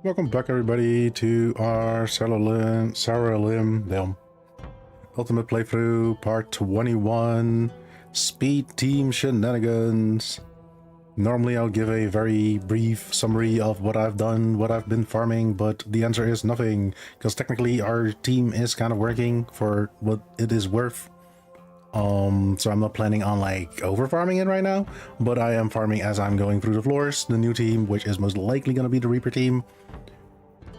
Welcome back, everybody, to our Siralim Ultimate Playthrough Part 21, Speed Team Shenanigans. Normally, I'll give a very brief summary of what I've done, what I've been farming, but the answer is nothing, because technically our team is kind of working for what it is worth. So I'm not planning on like over farming it right now, but I am farming as I'm going through the floors. The new team, which is most likely going to be the Reaper team.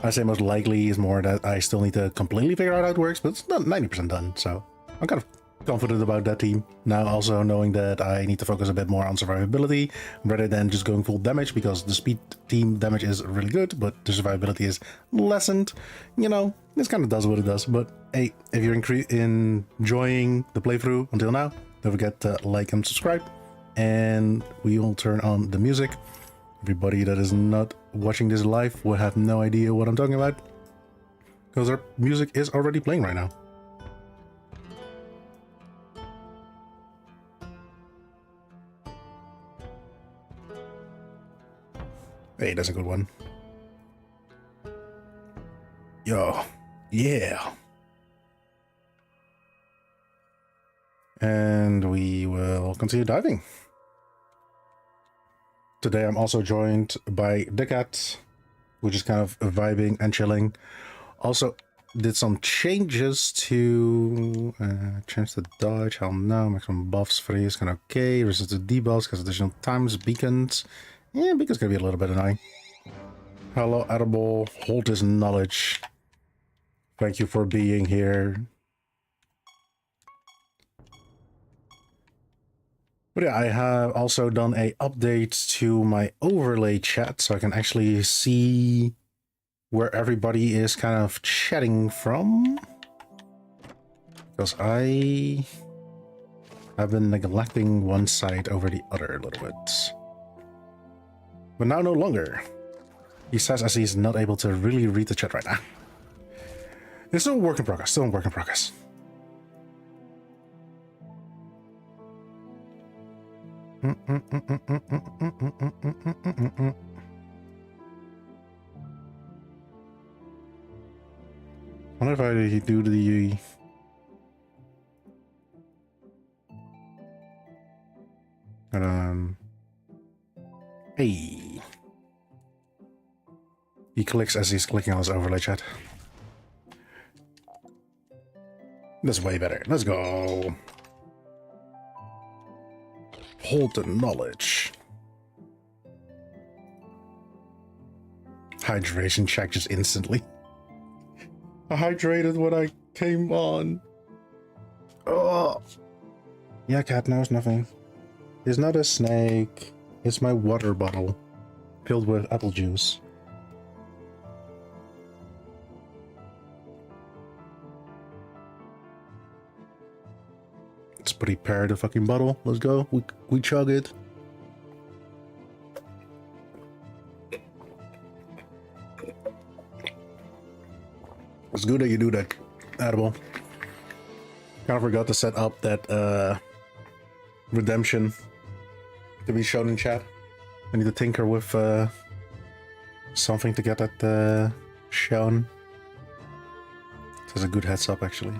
I say most likely is more that I still need to completely figure out how it works, but it's not 90% done, so I'm kind of confident about that team. Now also knowing that I need to focus a bit more on survivability rather than just going full damage, because the speed team damage is really good, but the survivability is lessened. You know, this kind of does what it does, but hey, if you're enjoying the playthrough until now, don't forget to like and subscribe, and we will turn on the music. Everybody that is not watching this live will have no idea what I'm talking about, because our music is already playing right now. Hey, that's a good one. Yo, yeah. And we will continue diving. Today I'm also joined by the cat, which is kind of vibing and chilling. Also did some changes to change the dodge, hell no, maximum buffs, freeze, kind of okay, resist the debuffs, because additional times, beacons. Yeah, beacons can be a little bit annoying. Hello, edible, hold this knowledge. Thank you for being here. But yeah, I have also done a update to my overlay chat, so I can actually see where everybody is kind of chatting from. Because I have been neglecting one side over the other a little bit. But now no longer. He says as he's not able to really read the chat right now. It's still a work in progress, still a work in progress. I wonder if I do the hey, he clicks as he's clicking on his overlay chat. That's way better. Let's go. Hold the knowledge. Hydration check just instantly. I hydrated when I came on. Oh. Yeah, cat knows nothing. It's not a snake. It's my water bottle filled with apple juice. Let's prepare the fucking bottle. Let's go. We chug it. It's good that you do that, edible. Kind of forgot to set up that redemption to be shown in chat. I need to tinker with something to get that shown. That's a good heads up, actually.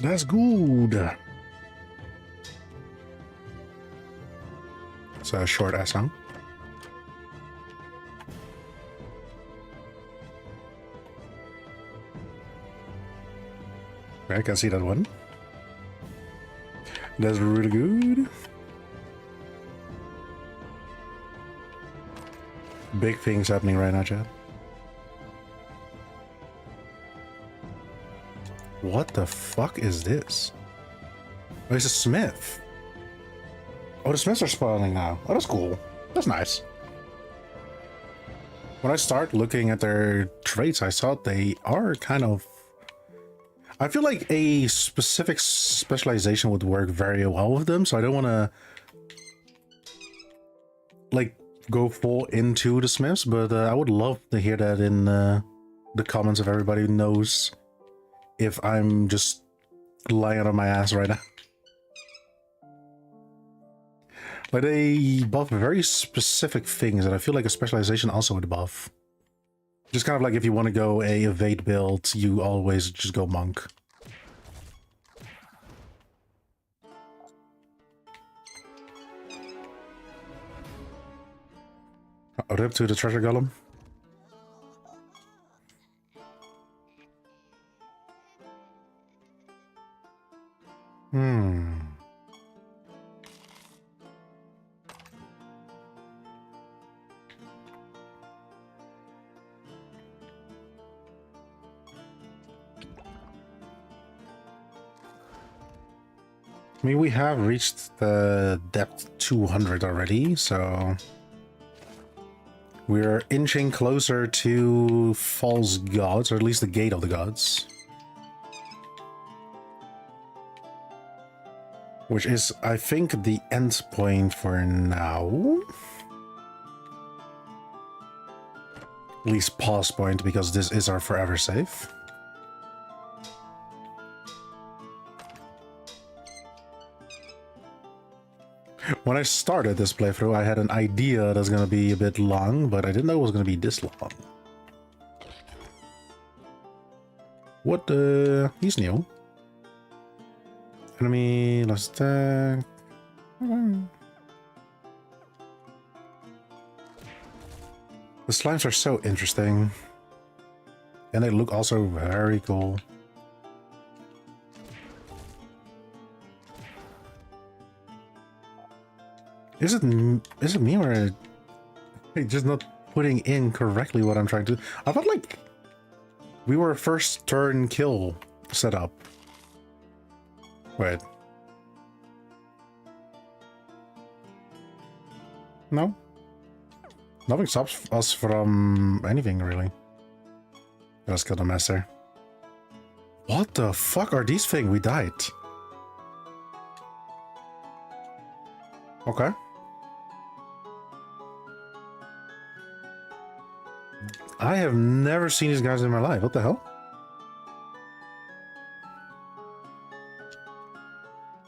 That's good. It's a short ass song. I can see that one. That's really good. Big things happening right now, chat. What the fuck is this? Oh, it's a smith. Oh, the smiths are spawning now. Oh, that's cool. That's nice. When I start looking at their traits, I thought they are kind of... I feel like a specific specialization would work very well with them, so I don't want to like go full into the smiths, but I would love to hear that in the comments if everybody knows if I'm just lying out of my ass right now. Like, they buff very specific things, and I feel like a specialization also would buff. Just kind of like if you want to go a evade build, you always just go monk. Rip to the treasure golem. I mean, we have reached the depth 200 already, so we're inching closer to false gods, or at least the gate of the gods. Which is, I think, the end point for now. At least pause point, because this is our forever save. When I started this playthrough, I had an idea that's gonna be a bit long, but I didn't know it was gonna be this long. What the... He's new. Enemy, last attack. The slimes are so interesting. And they look also very cool. Is it me or just not putting in correctly what I'm trying to do? I thought like we were a first turn kill setup. Wait. No? Nothing stops us from anything really. Let's kill the master. What the fuck are these things? We died. Okay. I have never seen these guys in my life. What the hell?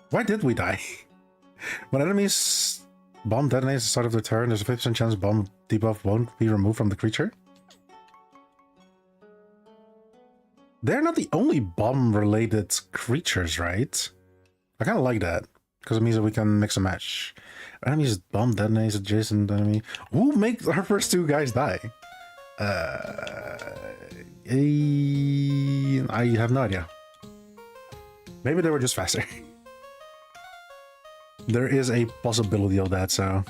Why did we die? When enemies bomb detonates at the start of the turn, there's a 50% chance bomb debuff won't be removed from the creature. They're not the only bomb-related creatures, right? I kind of like that, because it means that we can mix and match. Enemies bomb detonates adjacent enemy. Who makes our first two guys die? I have no idea. Maybe they were just faster. There is a possibility of that, so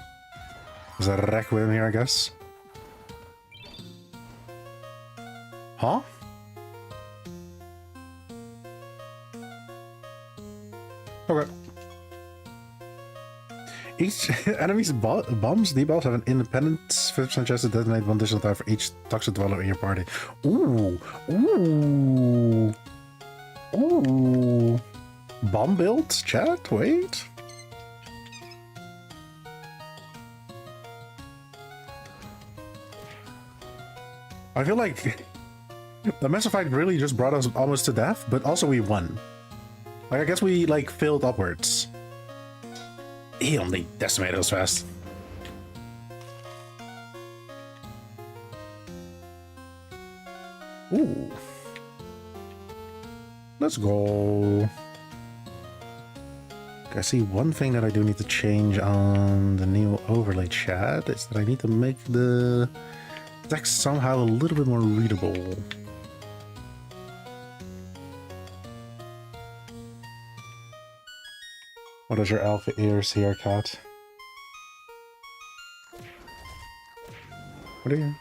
there's a requiem here, I guess. Huh? Okay. Each enemy's bombs debuffs have an independent 50% chance to detonate one additional time for each toxic dweller in your party. Ooh. Ooh. Ooh. Bomb builds, chat? Wait. I feel like the Master Fight really just brought us almost to death, but also we won. Like, I guess we, like, failed upwards. He only decimated us fast. Ooh. Let's go. I see one thing that I do need to change on the new overlay chat is that I need to make the text somehow a little bit more readable. What is your alpha ears here, cat? What are you?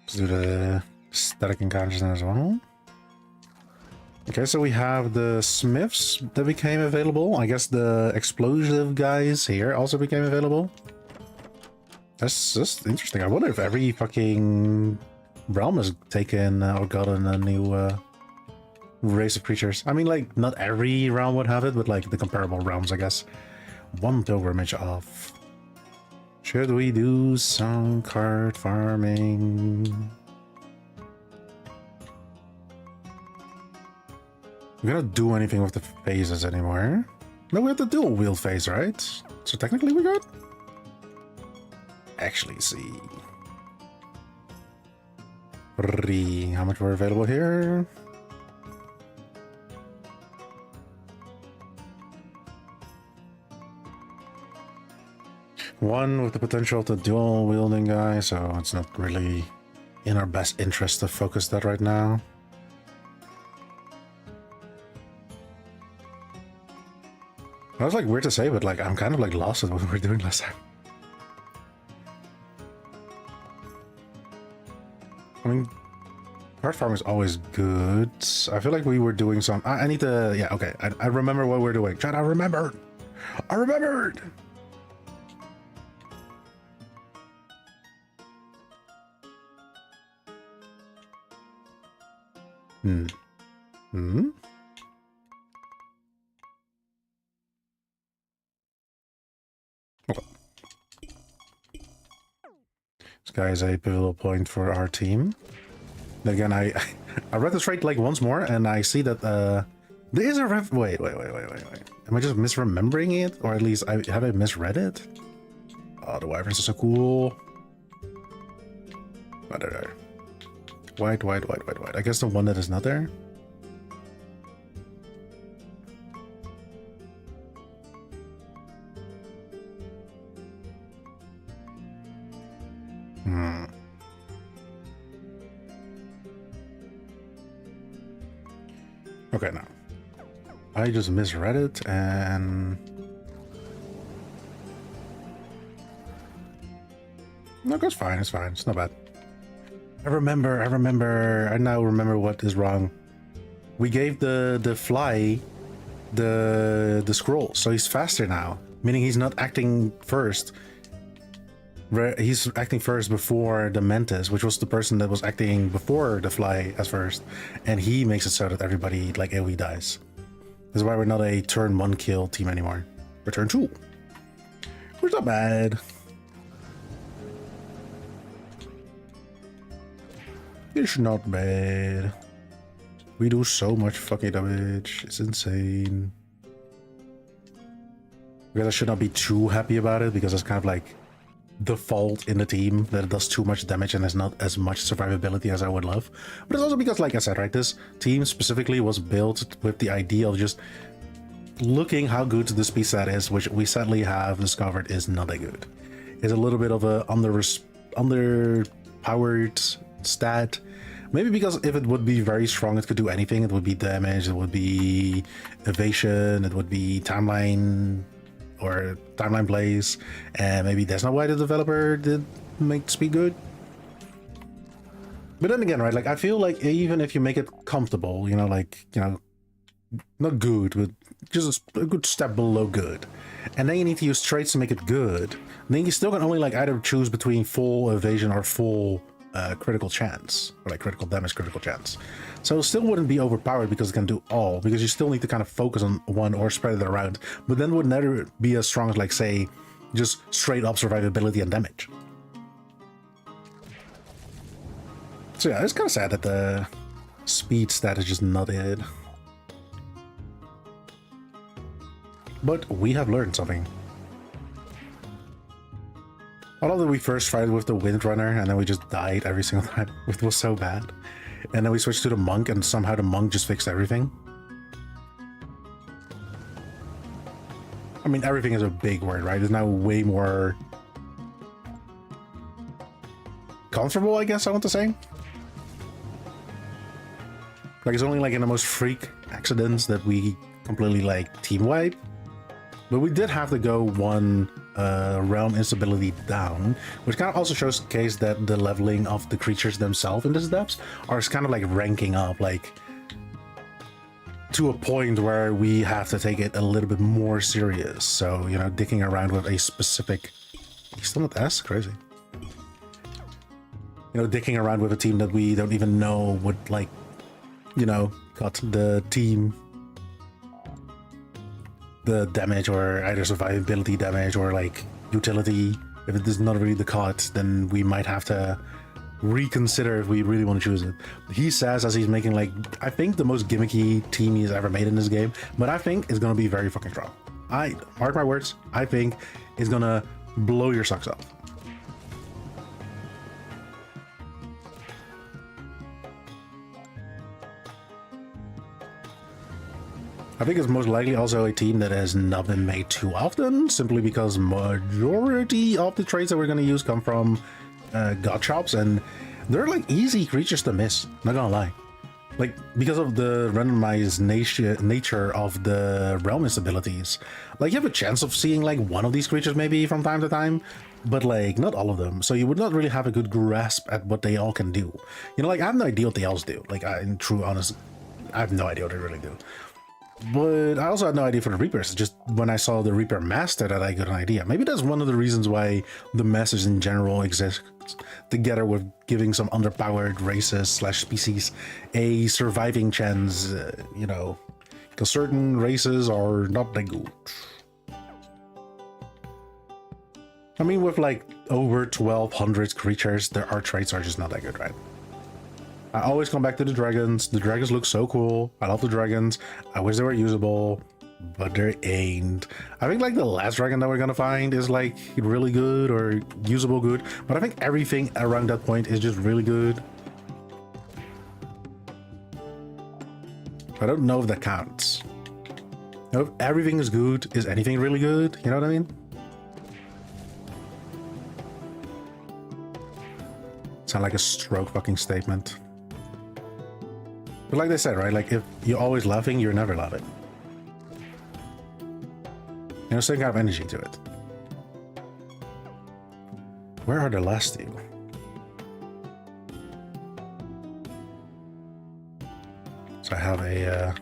Let's do the static encounters as well. Okay, so we have the smiths that became available. I guess the explosive guys here also became available. That's just interesting. I wonder if every fucking realm has taken or gotten a new race of creatures. I mean, like, not every realm would have it, but like the comparable realms, I guess. One pilgrimage off. Should we do some card farming? We cannot do anything with the phases anymore. No, we have the dual wheel phase, right? So technically we got... Actually, see... How much were available here? One with the potential to dual wielding guy, so it's not really in our best interest to focus that right now. That was like weird to say, but like I'm kind of like lost at what we were doing last time. I mean, card farm is always good. I feel like we were doing some... I need to... Yeah, okay. I remember what we're doing. Chat, I remembered! I remembered! Okay. This guy is a pivotal point for our team. Then again, I read this right like once more, and I see that there is a ref. Wait. Am I just misremembering it, or at least have I misread it? Oh, the wyverns are so cool. White. I guess the one that is not there. Okay, now. I just misread it, and... No, it's fine, it's fine. It's not bad. I now remember what is wrong. We gave the fly the scroll, so he's faster now. Meaning he's not acting first. He's acting first before the Mantis, which was the person that was acting before the fly as first. And he makes it so that everybody, like, AoE dies. This is why we're not a turn 1 kill team anymore. We're turn 2. Which is not bad. It's not bad. We do so much fucking damage. It's insane. Because I should not be too happy about it, because it's kind of like the fault in the team that it does too much damage and has not as much survivability as I would love. But it's also because, like I said, right, this team specifically was built with the idea of just looking how good the speed stat is, which we sadly have discovered is not that good. It's a little bit of a underpowered stat. Maybe because if it would be very strong, it could do anything. It would be damage, it would be evasion, it would be timeline or timeline plays, and maybe that's not why the developer did make speed good. But then again, right, like I feel like even if you make it comfortable, you know, like, you know, not good, but just a good step below good, and then you need to use traits to make it good, then you still can only like either choose between full evasion or full critical chance, or like critical damage, critical chance. So it still wouldn't be overpowered because it can do all, because you still need to kind of focus on one or spread it around, but then would never be as strong as, like, say, just straight up survivability and damage. So yeah, it's kind of sad that the speed stat is just not it. But we have learned something. I love that we first tried with the Windrunner and then we just died every single time. It was so bad. And then we switched to the Monk and somehow the Monk just fixed everything. I mean, everything is a big word, right? It's now way more comfortable, I guess I want to say. Like, it's only like in the most freak accidents that we completely like team wipe. But we did have to go one realm instability down, which kind of also shows the case that the leveling of the creatures themselves in this depths are kind of like ranking up, like to a point where we have to take it a little bit more serious. So, you know, dicking around with a specific... Still not S? Crazy. You know, dicking around with a team that we don't even know would, like, you know, cut the team the damage, or either survivability damage or like utility. If it is not really the cut, then we might have to reconsider if we really want to choose it. He says as he's making like, I think the most gimmicky team he's ever made in this game, but I think it's gonna be very fucking strong. I mark my words, I think it's gonna blow your socks off. I think it's most likely also a team that has not been made too often, simply because majority of the traits that we're going to use come from god shops, and they're like easy creatures to miss, not gonna lie. Like, because of the randomized nature of the realm abilities, like you have a chance of seeing like one of these creatures maybe from time to time, but like not all of them, so you would not really have a good grasp at what they all can do. You know, like I have no idea what they else do. Like, in true honest, I have no idea what they really do. But I also had no idea for the Reapers. Just when I saw the Reaper Master that I got an idea. Maybe that's one of the reasons why the Masters in general exist, together with giving some underpowered races slash species a surviving chance, you know, because certain races are not that good. I mean, with like over 1,200 creatures, our traits are just not that good, right? I always come back to the dragons. The dragons look so cool. I love the dragons. I wish they were usable, but they ain't. I think like the last dragon that we're gonna find is like really good or usable good, but I think everything around that point is just really good. I don't know if that counts. You know, if everything is good, is anything really good? You know what I mean? Sound like a stroke fucking statement. But like they said, right? Like, if you're always laughing, you're never laughing. You know, same kind of energy to it. Where are the last two? So I have a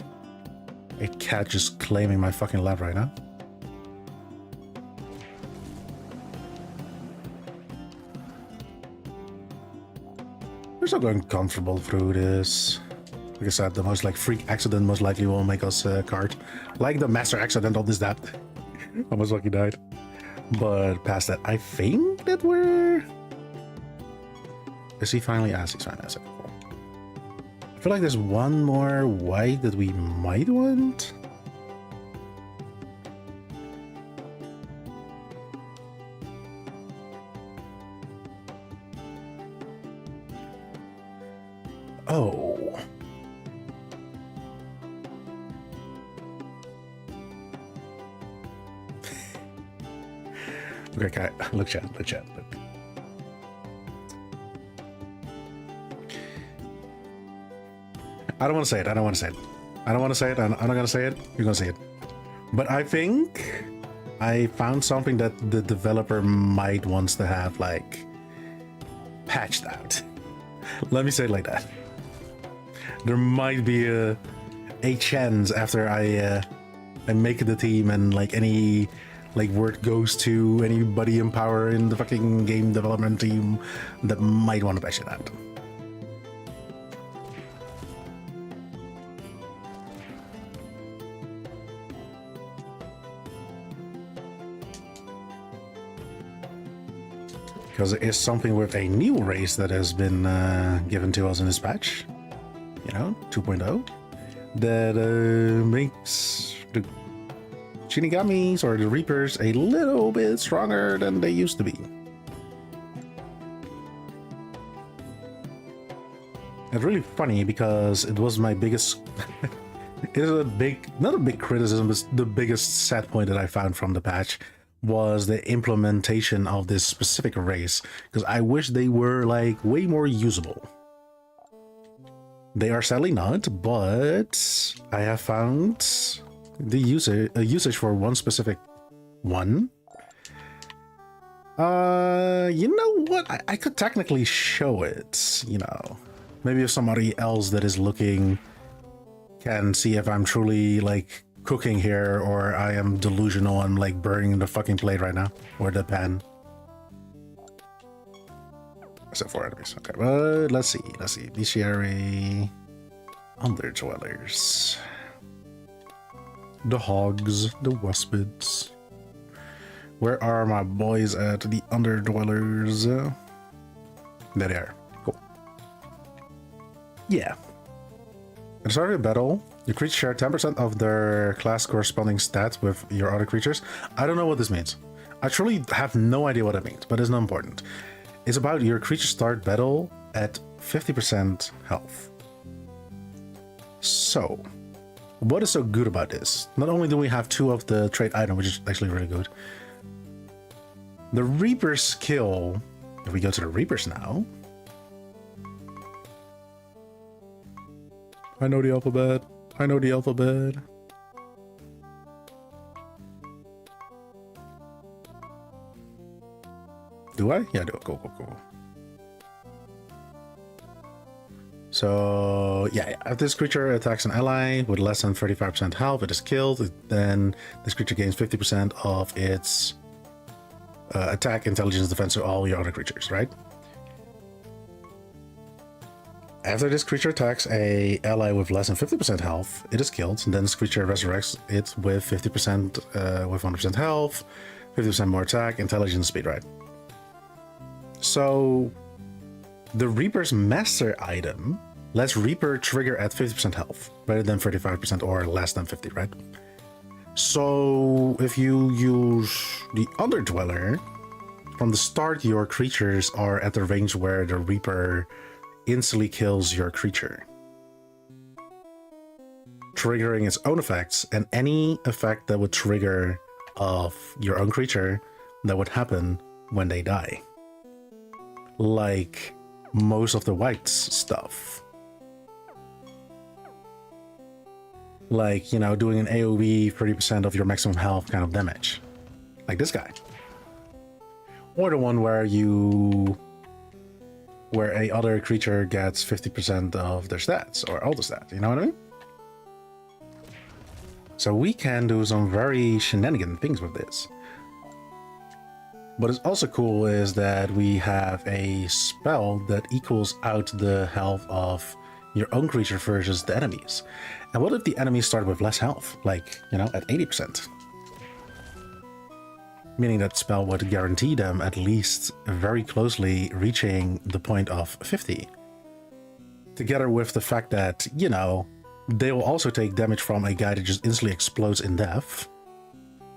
cat just claiming my fucking lab right now. We're still going comfortable through this. Like I said, the most like freak accident most likely will make us cart. Like the master accident on this dad. Almost fucking died. But past that, I think that we're... Is he finally asked? He's finally asked. Cool. I feel like there's one more white that we might want. Oh. Okay, look chat, look. I don't want to say it, I'm not gonna say it, you're gonna say it. But I think I found something that the developer might wants to have, like, patched out. Let me say it like that. There might be a chance after I make the team and like any like word goes to anybody in power in the fucking game development team that might want to patch it out. Because it is something with a new race that has been given to us in this patch, you know, 2.0, that makes the Shinigamis or the Reapers a little bit stronger than they used to be. It's really funny because it was my biggest it is a big, not a big criticism, but the biggest sad point that I found from the patch was the implementation of this specific race, because I wish they were like way more usable. They are sadly not, but I have found the usage for one specific one. You know what? I could technically show it, you know. Maybe if somebody else that is looking can see if I'm truly like cooking here or I am delusional. I'm like burning the fucking plate right now, or the pan. Except for enemies. Okay, but let's see. Bestiary, underdwellers, the hogs, the waspids. Where are my boys at? The underdwellers. There they are. Cool. Yeah. At the start of the battle, your creatures share 10% of their class corresponding stats with your other creatures. I don't know what this means. I truly have no idea what it means, but it's not important. It's about your creatures start battle at 50% health. So, what is so good about this? Not only do we have 2 of the trait item, which is actually really good. The Reaper skill, if we go to the Reapers now. I know the alphabet. I know the alphabet. Do I? Yeah, I do. Cool. So, yeah, if this creature attacks an ally with less than 35% health, it is killed. Then this creature gains 50% of its attack, intelligence, defense to all your other creatures, right? After this creature attacks a ally with less than 50% health, it is killed. And then this creature resurrects it with 50% with 100% health, 50% more attack, intelligence, speed, right? So the Reaper's master item lets Reaper trigger at 50% health, rather than 35% or less than 50, right? So if you use the other Dweller, from the start your creatures are at the range where the Reaper instantly kills your creature, triggering its own effects, and any effect that would trigger of your own creature that would happen when they die. Like most of the White's stuff. Like, you know, doing an AoE 30% of your maximum health kind of damage. Like this guy. Or the one where a other creature gets 50% of their stats, or all the stats, you know what I mean? So we can do some very shenanigan things with this. What is also cool is that we have a spell that equals out the health of your own creature versus the enemies. And what if the enemies start with less health, like, you know, at 80%? Meaning that spell would guarantee them at least very closely reaching the point of 50. Together with the fact that, you know, they will also take damage from a guy that just instantly explodes in death.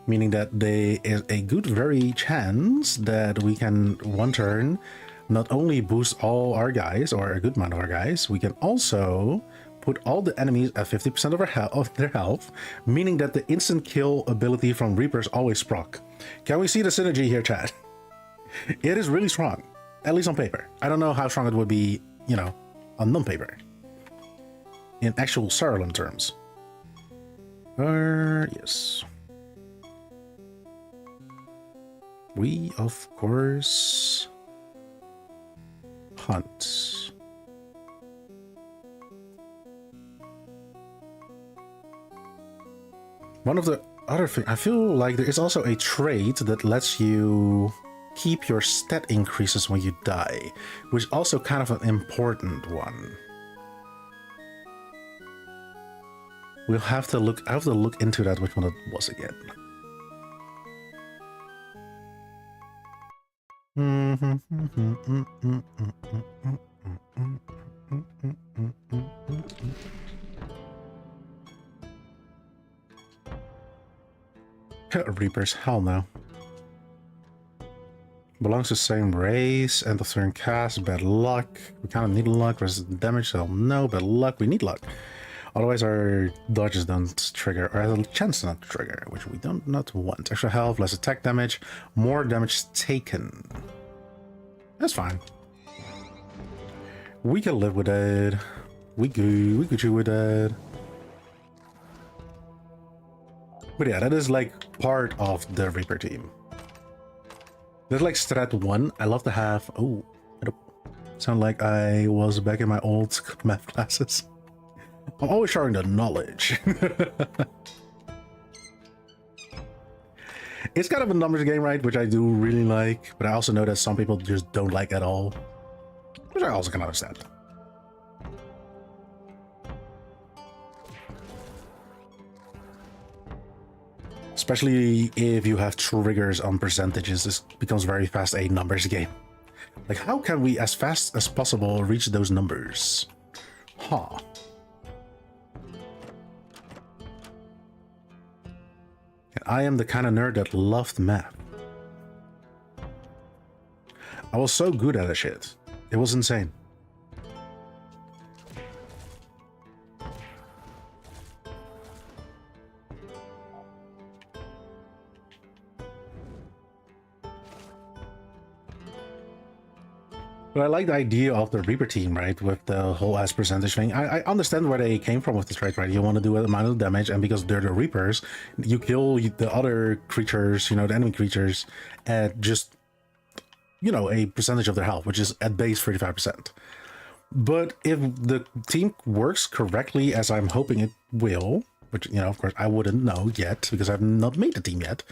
Meaning that there is a good very chance that we can, one turn, not only boost all our guys, or a good amount of our guys, we can also put all the enemies at 50% of their health, meaning that the instant kill ability from Reapers always proc. Can we see the synergy here, chat? It is really strong, at least on paper. I don't know how strong it would be, you know, on non-paper. In actual Siralim terms. Yes. We, of course, hunt. One of the other things, I feel like there is also a trait that lets you keep your stat increases when you die, which is also kind of an important one. We'll have to look, I have to look into that, which one it was again. Reapers, hell no. Belongs to the same race, end of turn cast, bad luck. We kind of need luck, resistant damage, so no, bad luck, we need luck. Otherwise our dodges don't trigger, or have a chance not to trigger, which we don't not want. Extra health, less attack damage, more damage taken. That's fine. We can live with it. We could do with that. But yeah, that is like part of the Reaper team. There's like strat 1. I love to have... Oh, sound like I was back in my old math classes. I'm always sharing the knowledge. It's kind of a numbers game, right? Which I do really like, but I also know that some people just don't like at all, which I also can understand. Especially if you have triggers on percentages, this becomes very fast a numbers game. Like, how can we as fast as possible reach those numbers? Huh. And I am the kind of nerd that loved math. I was so good at that shit. It was insane. But I like the idea of the Reaper team, right? With the whole as percentage thing. I understand where they came from with this, right? You want to do a amount of damage, and because they're the Reapers, you kill the other creatures, you know, the enemy creatures, at just, you know, a percentage of their health, which is at base 35%. But if the team works correctly, as I'm hoping it will, which, you know, of course, I wouldn't know yet, because I've not made the team yet,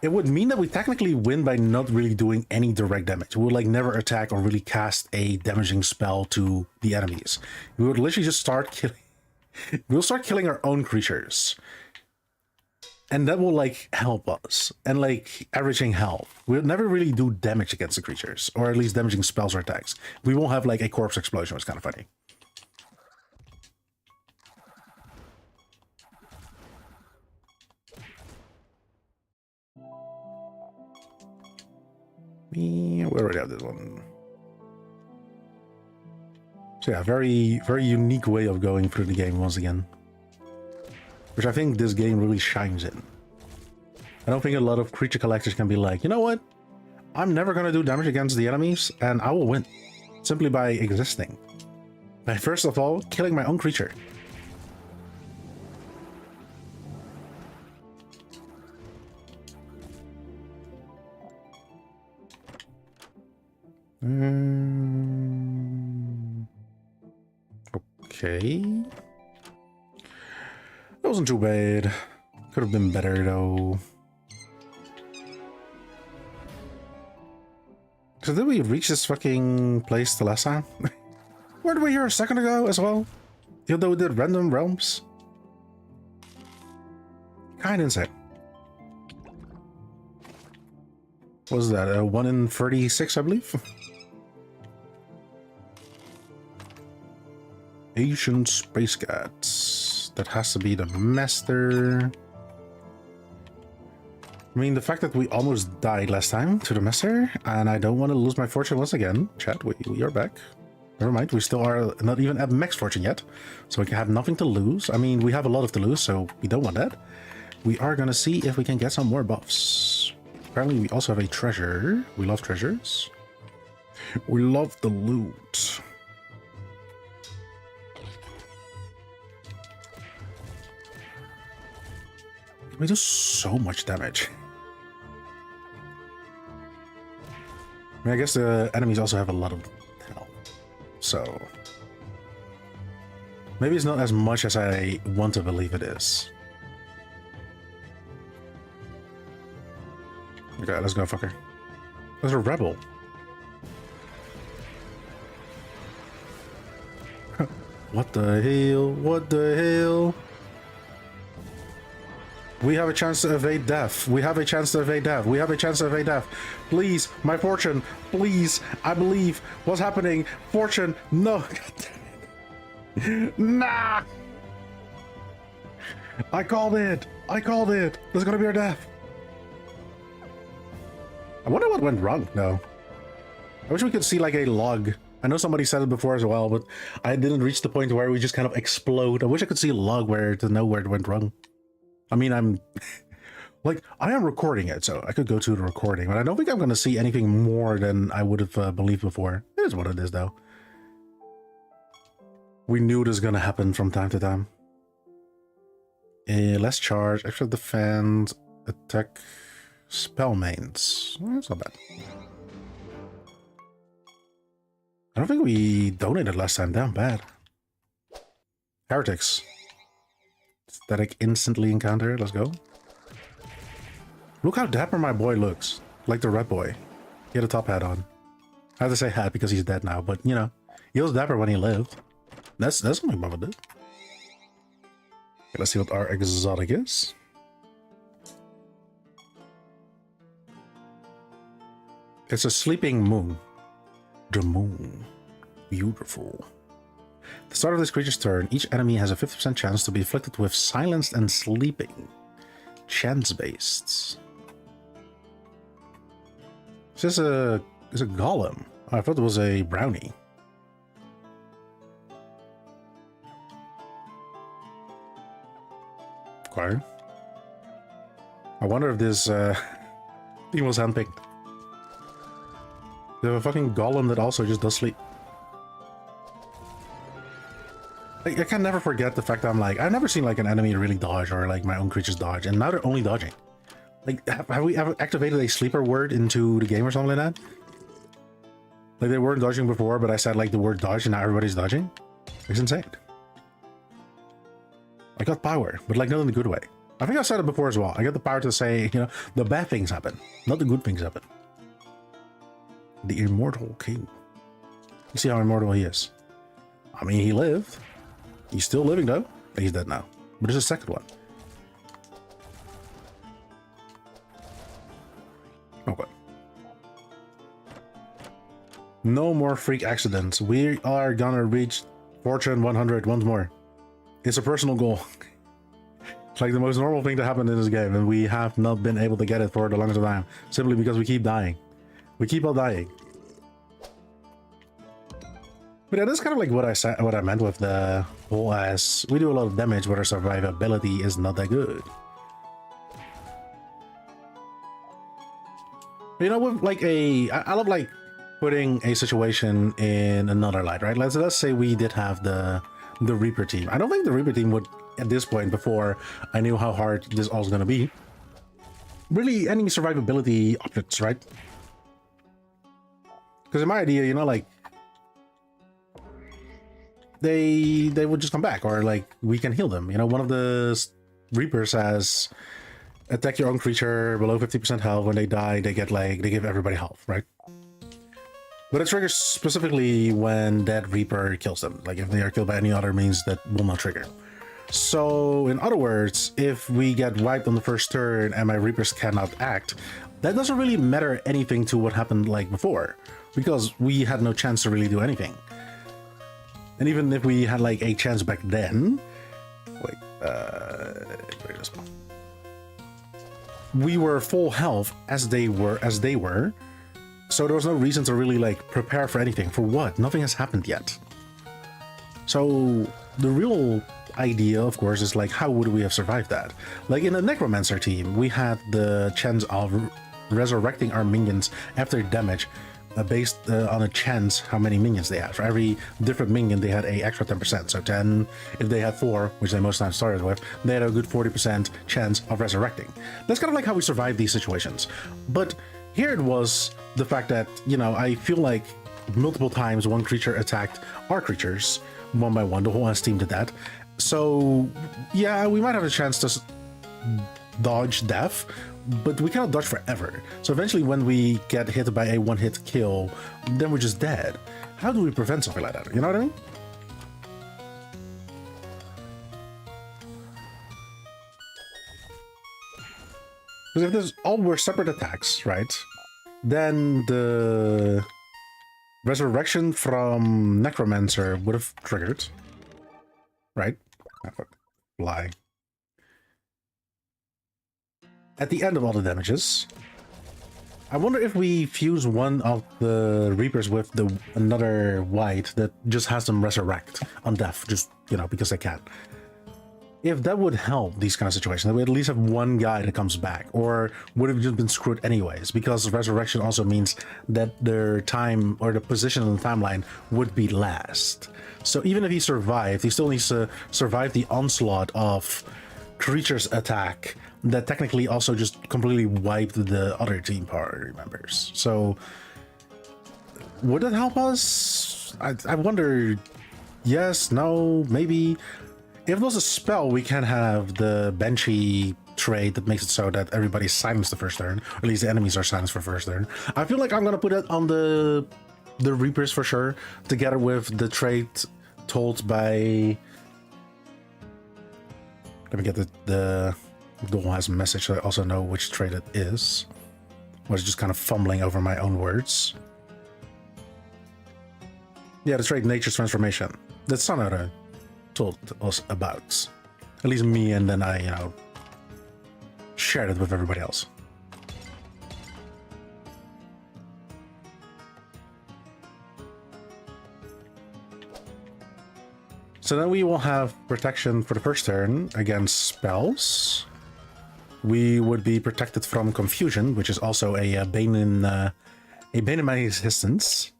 it would mean that we technically win by not really doing any direct damage. We would like never attack or really cast a damaging spell to the enemies. We would literally just start killing. We'll start killing our own creatures. And that will like help us. And like averaging health. We'll never really do damage against the creatures. Or at least damaging spells or attacks. We won't have like a corpse explosion, which is kind of funny. We already have this one. So yeah, very unique way of going through the game once again. Which I think this game really shines in. I don't think a lot of creature collectors can be like, you know what? I'm never going to do damage against the enemies and I will win. Simply by existing. By first of all, killing my own creature. Okay. That wasn't too bad. Could have been better though. So did we reach this fucking place the last time? Weren't we here a second ago as well? Even though we did random realms? Kinda insane. What was that? A 1 in 36, I believe? Asian Space Cats. That has to be the master. I mean, the fact that we almost died last time to the master, and I don't want to lose my fortune once again. Chat, we are back. Never mind, we still are not even at max fortune yet. So we can have nothing to lose. I mean, we have a lot to lose, so we don't want that. We are gonna see if we can get some more buffs. Apparently we also have a treasure. We love treasures. We love the loot. We do so much damage. I mean, I guess the enemies also have a lot of health. So maybe it's not as much as I want to believe it is. Okay, let's go, fucker. There's a rebel. What the hell? What the hell? We have a chance to evade death. We have a chance to evade death. We have a chance to evade death. Please, my fortune. Please, I believe. What's happening? Fortune. No. God damn it. Nah. I called it. I called it. This is gonna be our death. I wonder what went wrong, though. I wish we could see like a log. I know somebody said it before as well, but I didn't reach the point where we just kind of explode. I wish I could see a log where to know where it went wrong. I mean, I'm like, I am recording it, so I could go to the recording, but I don't think I'm going to see anything more than I would have believed before. It is what it is, though. We knew this was going to happen from time to time. Less charge, extra defense, attack, spell mains. That's not bad. I don't think we donated last time. Damn bad. Heretics. Static instantly encounter. Let's go. Look how dapper my boy looks. Like the red boy. He had a top hat on. I have to say hat because he's dead now, but you know, he was dapper when he lived. That's what my mama did. Okay, let's see what our exotic is. It's a sleeping moon. The moon. Beautiful. the start of this creature's turn, each enemy has a 50% chance to be afflicted with silenced and sleeping. Chance-based. Is this a golem? Oh, I thought it was a brownie. Okay. I wonder if this thing was handpicked. They have a fucking golem that also just does sleep. I can never forget the fact that I'm like, I've never seen like an enemy really dodge or like my own creatures dodge, and now they're only dodging. Like, have we ever activated a sleeper word into the game or something like that? Like, they weren't dodging before, but I said like the word dodge and now everybody's dodging? It's insane. I got power, but like not in the good way. I think I said it before as well. I got the power to say, you know, the bad things happen, not the good things happen. The immortal king. Let's see how immortal he is. I mean, he lived. He's still living though. He's dead now. But there's a second one. Okay. No more freak accidents. We are gonna reach Fortune 100 once more. It's a personal goal. It's like the most normal thing to happen in this game, and we have not been able to get it for the longest time, simply because we keep dying. We keep on dying. But yeah, that's kind of like what I said, what I meant with the whole ass. We do a lot of damage, but our survivability is not that good. You know, with like I love like putting a situation in another light, right? Let's say we did have the Reaper team. I don't think the Reaper team would, at this point, before I knew how hard this all was gonna be, really any survivability options, right? Because in my idea, you know, like they would just come back, or like we can heal them. You know, one of the Reapers has attack your own creature below 50% health. When they die, they get like, they give everybody health, right? But it triggers specifically when that Reaper kills them. Like if they are killed by any other means, that will not trigger. So in other words, if we get wiped on the first turn and my Reapers cannot act, that doesn't really matter anything to what happened like before, because we had no chance to really do anything. And even if we had like a chance back then, wait, where is this? We were full health as they were. So there was no reason to really like prepare for anything. For what? Nothing has happened yet. So the real idea, of course, is like, how would we have survived that? Like in the Necromancer team, we had the chance of resurrecting our minions after damage based on a chance how many minions they had. For every different minion, they had a extra 10%. So 10, if they had 4, which they most times started with, they had a good 40% chance of resurrecting. That's kind of like how we survive these situations. But here it was the fact that, you know, I feel like multiple times one creature attacked our creatures one by one. The whole ass team did that. So yeah, we might have a chance to dodge death, but we cannot dodge forever. So eventually when we get hit by a one-hit kill, then we're just dead. How do we prevent something like that? You know what I mean? Because if this all were separate attacks, right, then the resurrection from Necromancer would have triggered, right? Lie. At the end of all the damages. I wonder if we fuse one of the Reapers with another white that just has them resurrect on death, just, you know, because they can. If that would help these kind of situations, that we at least have one guy that comes back, or would have just been screwed anyways, because resurrection also means that their time or the position in the timeline would be last. So even if he survived, he still needs to survive the onslaught of creatures attack that technically also just completely wiped the other team party members. So would it help us? I wonder. Yes, no, maybe. If there's a spell, we can have the Banshee trait that makes it so that everybody's silenced the first turn, or at least the enemies are silenced for first turn. I feel like I'm gonna put it on the Reapers for sure, together with the trait told by. Let me get the whole has a message so I also know which trait it is. I was just kind of fumbling over my own words. Yeah, the trait Nature's Transformation. that Sanada told us about. At least me, and then I, you know, shared it with everybody else. So then we will have protection for the first turn against spells. We would be protected from confusion, which is also a bane in my existence.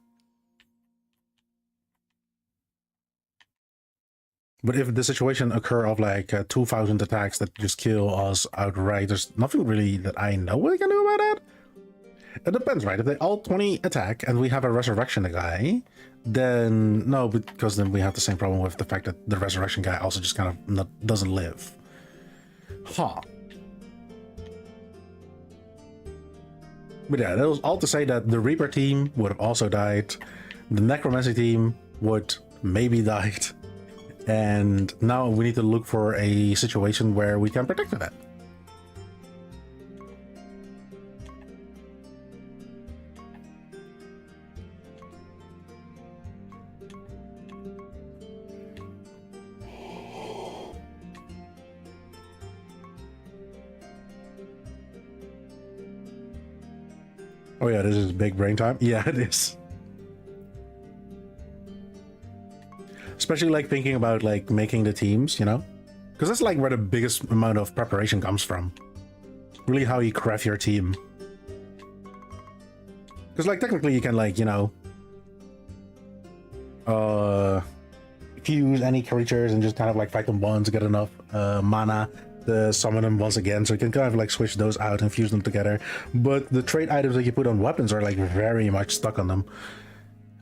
But if the situation occur of like 2,000 attacks that just kill us outright, there's nothing really that I know what I can do about that. It depends, right? If they all 20 attack and we have a resurrection guy, then no, because then we have the same problem with the fact that the resurrection guy also just kind of doesn't live. Huh. But yeah, that was all to say that the Reaper team would have also died. The Necromancy team would maybe died. And now we need to look for a situation where we can protect that. Oh yeah, this is big brain time. Yeah, it is. Especially like thinking about like making the teams, you know? Because that's like where the biggest amount of preparation comes from. Really how you craft your team. Because like technically you can like, you know, fuse any creatures and just kind of like fight them once, get enough mana to summon them once again, so you can kind of like switch those out and fuse them together. But the trait items that you put on weapons are like very much stuck on them.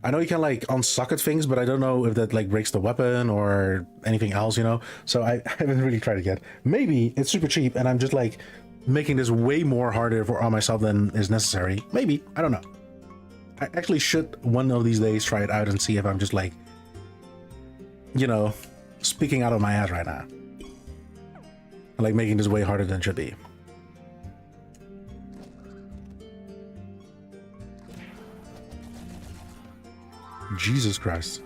I know you can like unsocket things, but I don't know if that like breaks the weapon or anything else, you know? So I haven't really tried it yet. Maybe it's super cheap and I'm just like making this way more harder for myself than is necessary. Maybe, I don't know. I actually should one of these days try it out and see if I'm just like, you know, speaking out of my ass right now. Like making this way harder than it should be. Jesus Christ.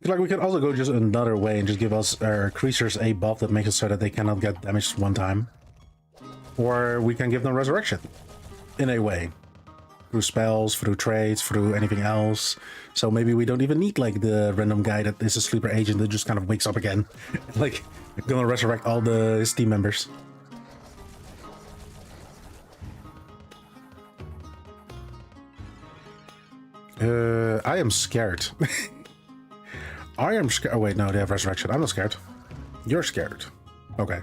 Like we could also go just another way and just give us our creatures a buff that makes it so that they cannot get damaged one time. Or we can give them resurrection in a way. Through spells, through traits, through anything else. So maybe we don't even need like the random guy that is a sleeper agent that just kind of wakes up again. Like, gonna resurrect all his team members. I am scared. I am scared. Oh wait, no, they have resurrection. I'm not scared. You're scared. Okay.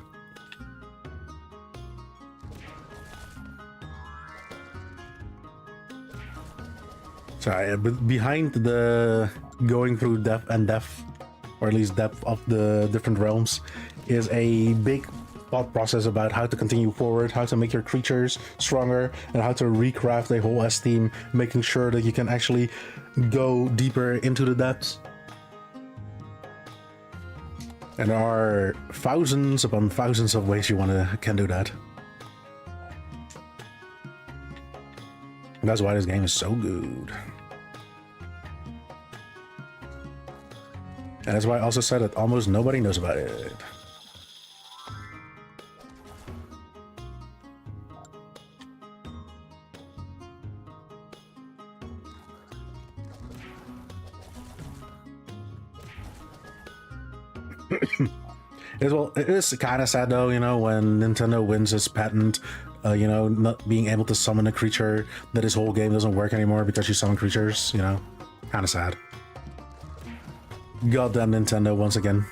So behind the going through depth and depth, or at least depth of the different realms, is a big thought process about how to continue forward, how to make your creatures stronger, and how to recraft a whole S team, making sure that you can actually go deeper into the depths. And there are thousands upon thousands of ways you can do that. And that's why this game is so good. And that's why I also said that almost nobody knows about it. It is kind of sad though, you know, when Nintendo wins its patent, you know, not being able to summon a creature, that his whole game doesn't work anymore because you summon creatures, you know, kind of sad. Goddamn Nintendo once again.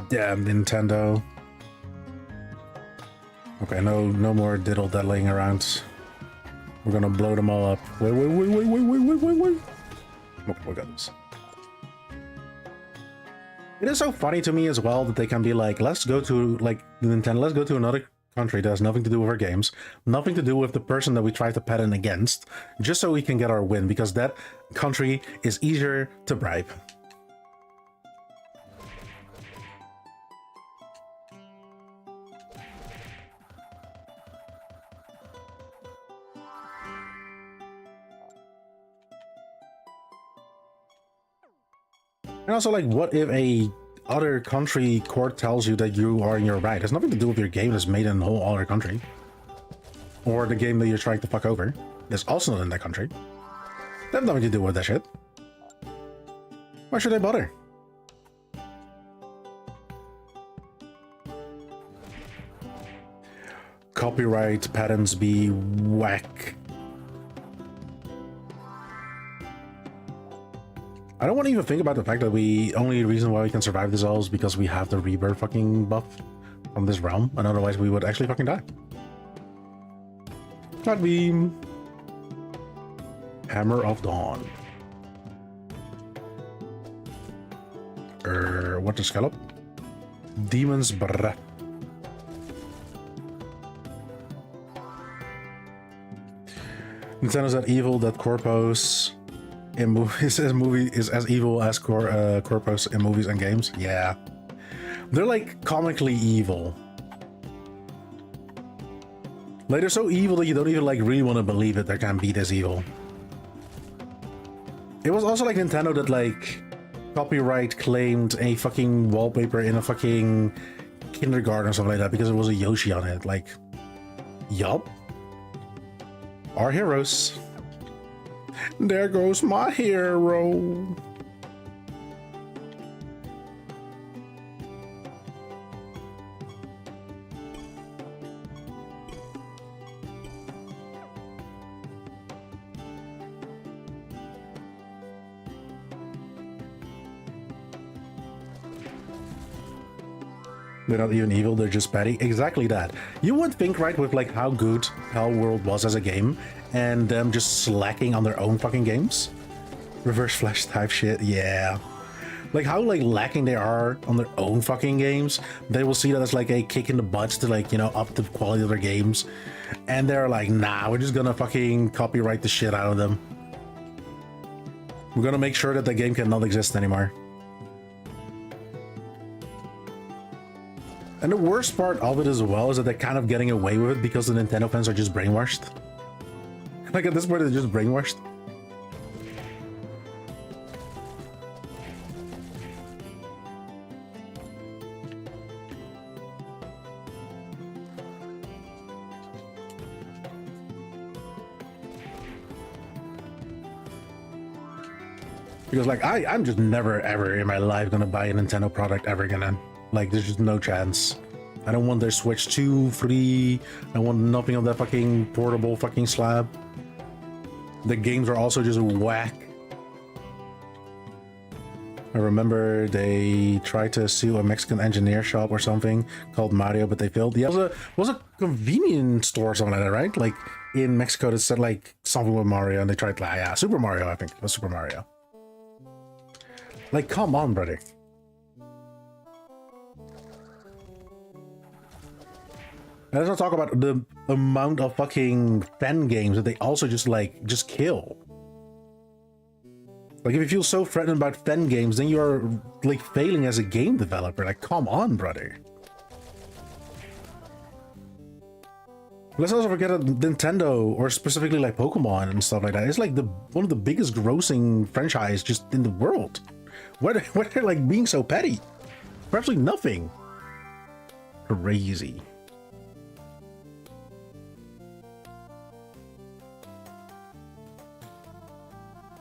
Damn Nintendo. Okay, no more diddle daddling around. We're gonna blow them all up. Wait. Okay, we got this. It is so funny to me as well that they can be like, let's go to, like, Nintendo, let's go to another country that has nothing to do with our games, nothing to do with the person that we try to pattern against, just so we can get our win, because that country is easier to bribe. And also, like, what if a other country court tells you that you are in your right? It has nothing to do with your game that's made in a whole other country. Or the game that you're trying to fuck over that's also not in that country. They have nothing to do with that shit. Why should I bother? Copyright patents be whack. I don't want to even think about the fact that only reason why we can survive this all is because we have the rebirth fucking buff from this realm, and otherwise we would actually fucking die. Cloud beam. Hammer of Dawn. What the scallop? Demon's Breath. Nintendo's that evil that Corpus in movies is as evil as Corpus in movies and games. Yeah, they're like comically evil. Like they're so evil that you don't even like really want to believe that they can be this evil. It was also like Nintendo that like copyright claimed a fucking wallpaper in a fucking kindergarten or something like that because there was a Yoshi on it. Like, yup. Our heroes. There goes my hero. They're not even evil, they're just petty. Exactly that. You would think, right, with like how good Hell World was as a game and them just slacking on their own fucking games. Reverse Flash type shit, yeah. Like how like lacking they are on their own fucking games. They will see that as like a kick in the butt to like, you know, up the quality of their games. And they're like, nah, we're just gonna fucking copyright the shit out of them. We're gonna make sure that the game cannot exist anymore. And the worst part of it as well is that they're kind of getting away with it because the Nintendo fans are just brainwashed. Like at this point, they're just brainwashed. Because like, I'm just never ever in my life gonna buy a Nintendo product ever again. Like, there's just no chance. I don't want their Switch 2 free. I want nothing of that fucking portable fucking slab. The games are also just whack. I remember they tried to sue a Mexican engineer shop or something called Mario, but they failed. Yeah, it was a convenience store or something like that, right? Like in Mexico, that said like something with Mario, and they tried like, yeah, Super Mario, I think it was Super Mario. Like, come on, brother. And let's not talk about the amount of fucking fan games that they also just kill. Like if you feel so threatened about fan games, then you're like failing as a game developer. Like, come on, brother. Let's also forget that Nintendo, or specifically like Pokemon and stuff like that, is like one of the biggest grossing franchise just in the world. Why they're like being so petty? For absolutely nothing. Crazy.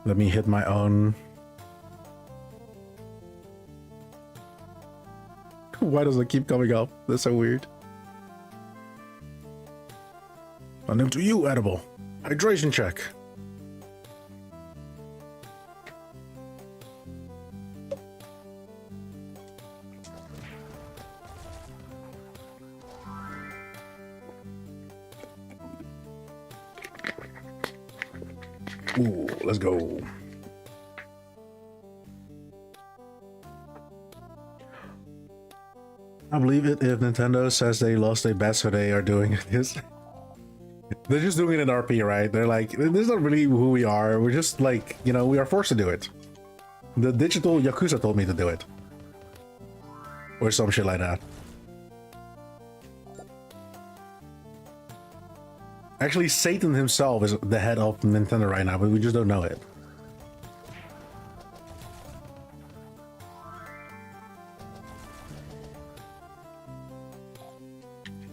Let me hit my own. Why does it keep coming up? That's so weird. Nothing to you, edible. Hydration check. Ooh, let's go. I believe it if Nintendo says they lost a bet, so they are doing this. They're just doing it in RP, right? They're like, this is not really who we are. We're just like, you know, we are forced to do it. The digital Yakuza told me to do it. Or some shit like that. Actually, Satan himself is the head of Nintendo right now, but we just don't know it.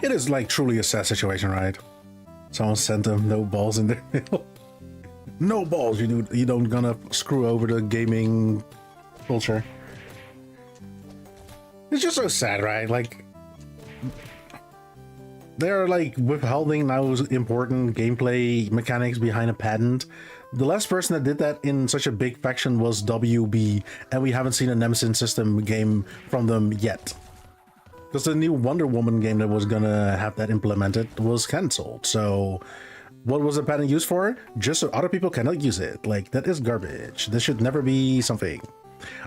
It is like truly a sad situation, right? Someone sent them no balls in their mail. No balls, you don't gonna screw over the gaming culture. It's just so sad, right? Like, they're like withholding those important gameplay mechanics behind a patent. The last person that did that in such a big faction was WB, and we haven't seen a Nemesis system game from them yet. Because the new Wonder Woman game that was gonna have that implemented was cancelled. So what was the patent used for? Just so other people cannot use it. Like, that is garbage. This should never be something.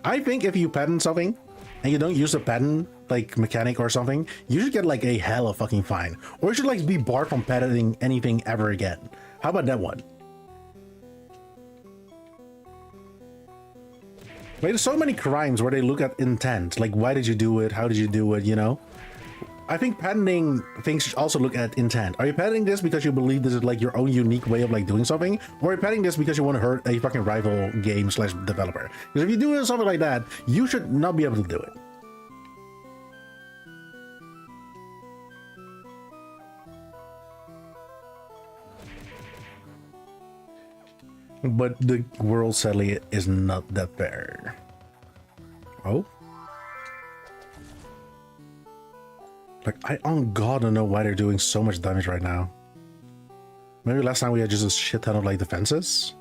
I think if you patent something and you don't use the patent like mechanic or something, you should get like a hell of fucking fine. Or you should like be barred from patenting anything ever again. How about that one? Like, there's so many crimes where they look at intent, like why did you do it, how did you do it, you know? I think patenting things should also look at intent. Are you patenting this because you believe this is like your own unique way of like doing something? Or are you patenting this because you want to hurt a fucking rival game slash developer? Because if you do something like that, you should not be able to do it. But the world sadly is not that fair. Oh? Like, I on God don't know why they're doing so much damage right now. Maybe last time we had just a shit ton of like defenses.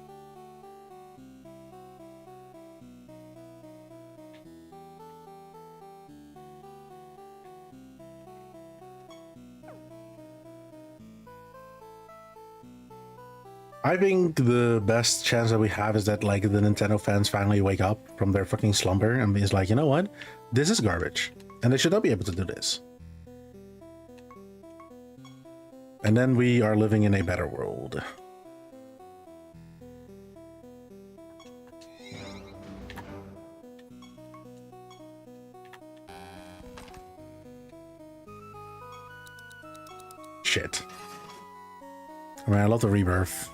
I think the best chance that we have is that like the Nintendo fans finally wake up from their fucking slumber and is like, you know what? This is garbage. And they should not be able to do this. And then we are living in a better world. Shit. I mean, I love the rebirth.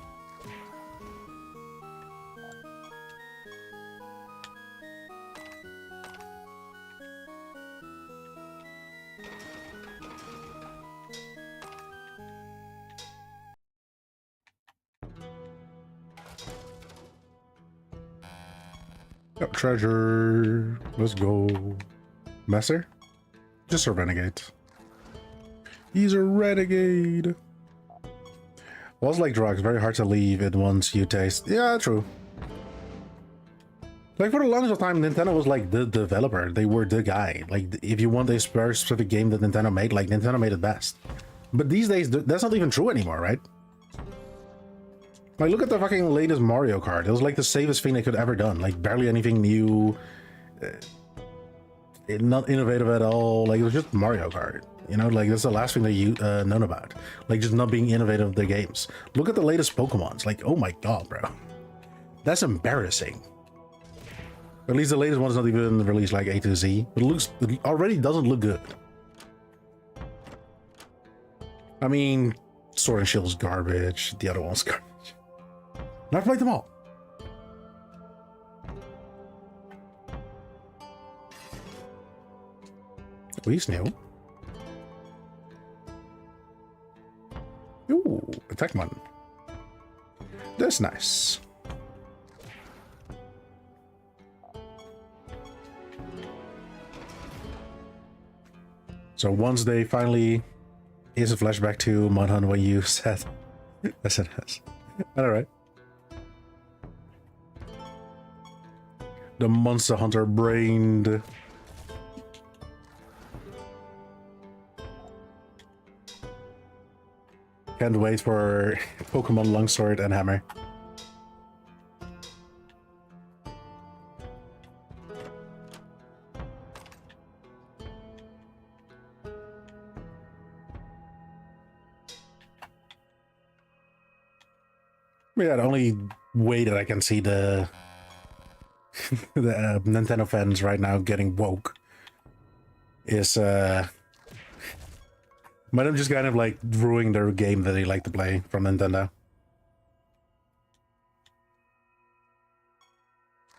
Got treasure. Let's go. Messer? Just a renegade. He's a renegade. Was like drugs, very hard to leave it once you taste. Yeah, true. Like for the longest time, Nintendo was like the developer. They were the guy. Like if you want a specific game that Nintendo made, like Nintendo made it best. But these days, that's not even true anymore, right? Like, look at the fucking latest Mario Kart. It was like the safest thing they could ever done. Like, barely anything new. Not innovative at all. Like, it was just Mario Kart. You know, like, that's the last thing that you known about. Like, just not being innovative with the games. Look at the latest Pokemons. Like, oh my god, bro. That's embarrassing. At least the latest one's not even released like A to Z. But it already doesn't look good. I mean, Sword and Shield's garbage. The other one's garbage. And I've played them all. Oh, he's new. Ooh, attack one. That's nice. So once they finally... Here's a flashback to Mudhunt when you said SNS. Alright. The Monster Hunter brained. Can't wait for Pokemon Longsword and Hammer. Yeah, the only way that I can see the the Nintendo fans right now getting woke is but I'm just kind of like ruining their game that they like to play from Nintendo.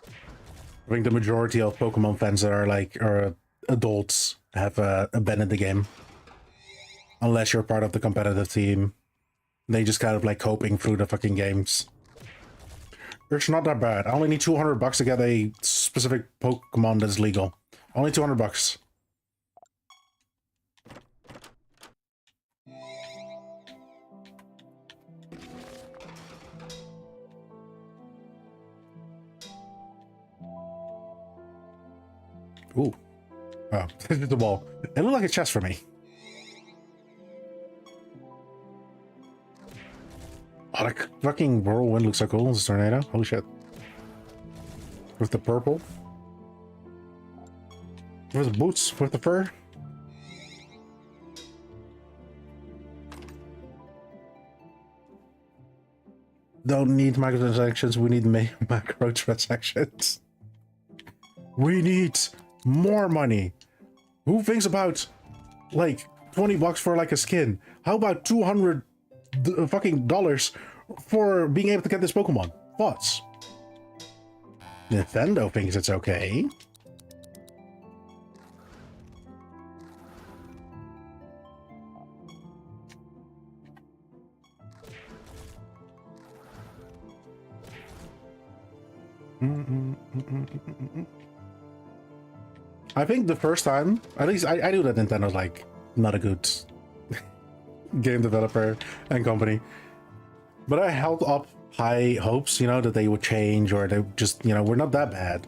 I think the majority of Pokemon fans that are like adults have abandoned the game, unless you're part of the competitive team. They just kind of like coping through the fucking games. It's not that bad. I only need 200 bucks to get a specific Pokemon that's legal. Only 200 bucks. Ooh. Oh, this is the wall. It looked like a chest for me. Oh, that fucking whirlwind looks so cool. It's a tornado. Holy shit. With the purple. With the boots. With the fur. Don't need microtransactions. We need macrotransactions. We need more money. Who thinks about like 20 bucks for like a skin? How about 200 fucking dollars for being able to get this Pokemon? Thoughts? Nintendo thinks it's okay. I think the first time, at least I knew that Nintendo's like not a good game developer and company, but I held up high hopes, you know, that they would change or they just, you know, we're not that bad.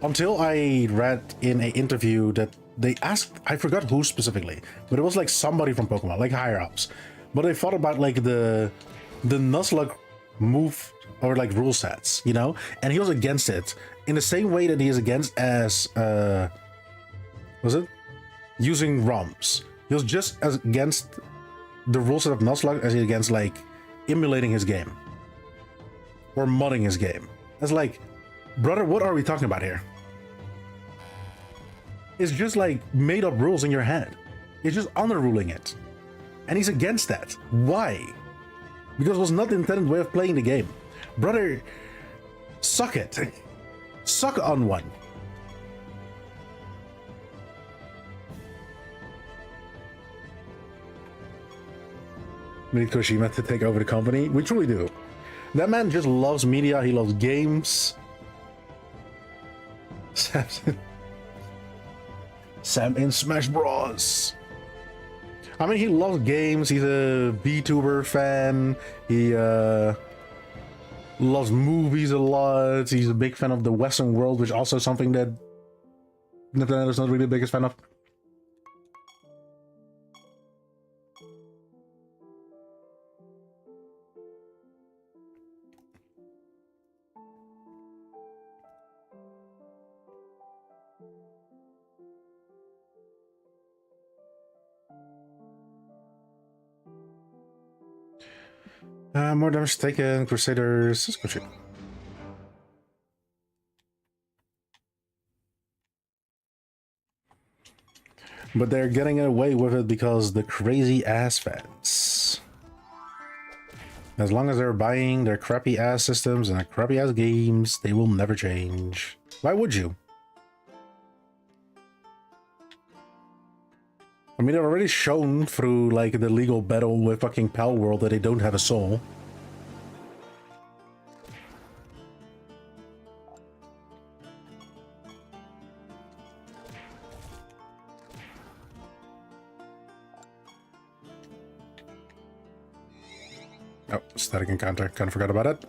Until I read in an interview that they asked, I forgot who specifically, but it was like somebody from Pokemon, like higher ups. But they thought about like the Nuzlocke move or like rule sets, you know, and he was against it in the same way that he is against as was it using ROMs. He was just as against the rule set of Nuzlocke as he against like emulating his game or modding his game. It's like, brother, what are we talking about here? It's just like made up rules in your head. It's just underruling it, and he's against that. Why? Because it was not the intended way of playing the game. Brother, suck it. Suck on one. We need Kojima to take over the company. We truly do. That man just loves media. He loves games. Sam in Smash Bros. I mean, he loves games. He's a VTuber fan. He loves movies a lot. He's a big fan of the Western world, which is also something that Nintendo's not really the biggest fan of. More damage taken, Crusaders. Let's go check. But they're getting away with it because the crazy ass fans. As long as they're buying their crappy ass systems and their crappy ass games, they will never change. Why would you? I mean, they've already shown through like the legal battle with fucking Pal World that they don't have a soul. Oh, static encounter. Kind of forgot about it.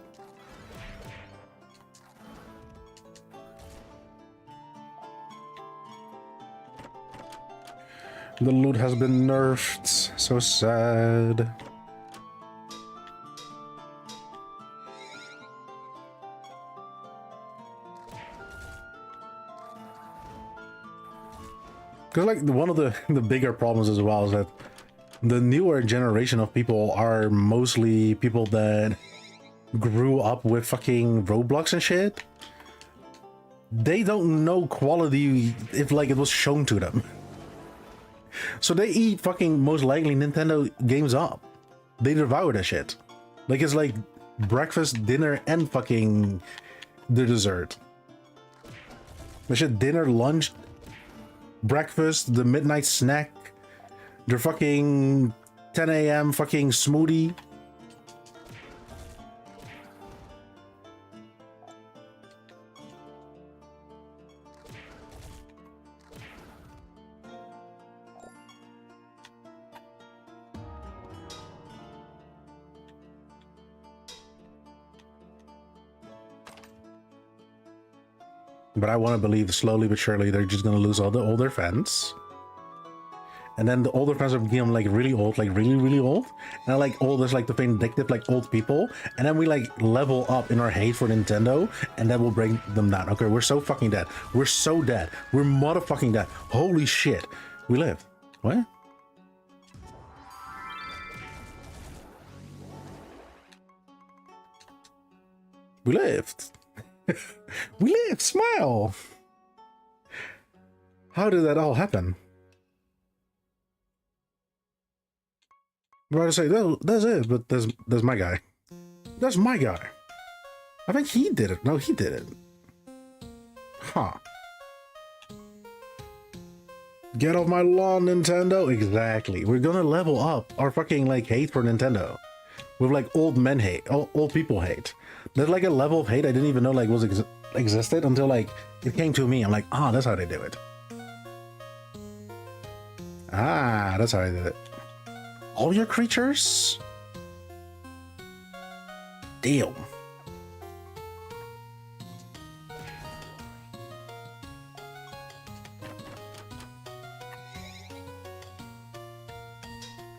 The loot has been nerfed. So sad. Because like one of the bigger problems as well is that the newer generation of people are mostly people that grew up with fucking Roblox and shit, they don't know quality if like it was shown to them. So they eat fucking most likely Nintendo games up. They devour that shit. Like it's like breakfast, dinner, and fucking the dessert. The shit, dinner, lunch, breakfast, the midnight snack, their fucking 10 a.m. fucking smoothie. But I want to believe slowly but surely they're just going to lose all the older fans. And then the older fans will become like really old, like really old. And like old is like the vindictive, like old people. And then we like level up in our hate for Nintendo, and that will bring them down. Okay, we're so fucking dead. We're so dead. We're motherfucking dead. Holy shit. We live. What? We lived. We lived. Smile. How did that all happen? I'm about to say, that's it, but there's my guy. That's my guy. I think he did it. No, he did it. Huh. Get off my lawn, Nintendo. Exactly. We're gonna level up our fucking like hate for Nintendo. With like old men hate, old people hate. There's like a level of hate I didn't even know like was existed until like it came to me. I'm like, ah, that's how they do it. Ah, that's how I did it. All your creatures? Damn.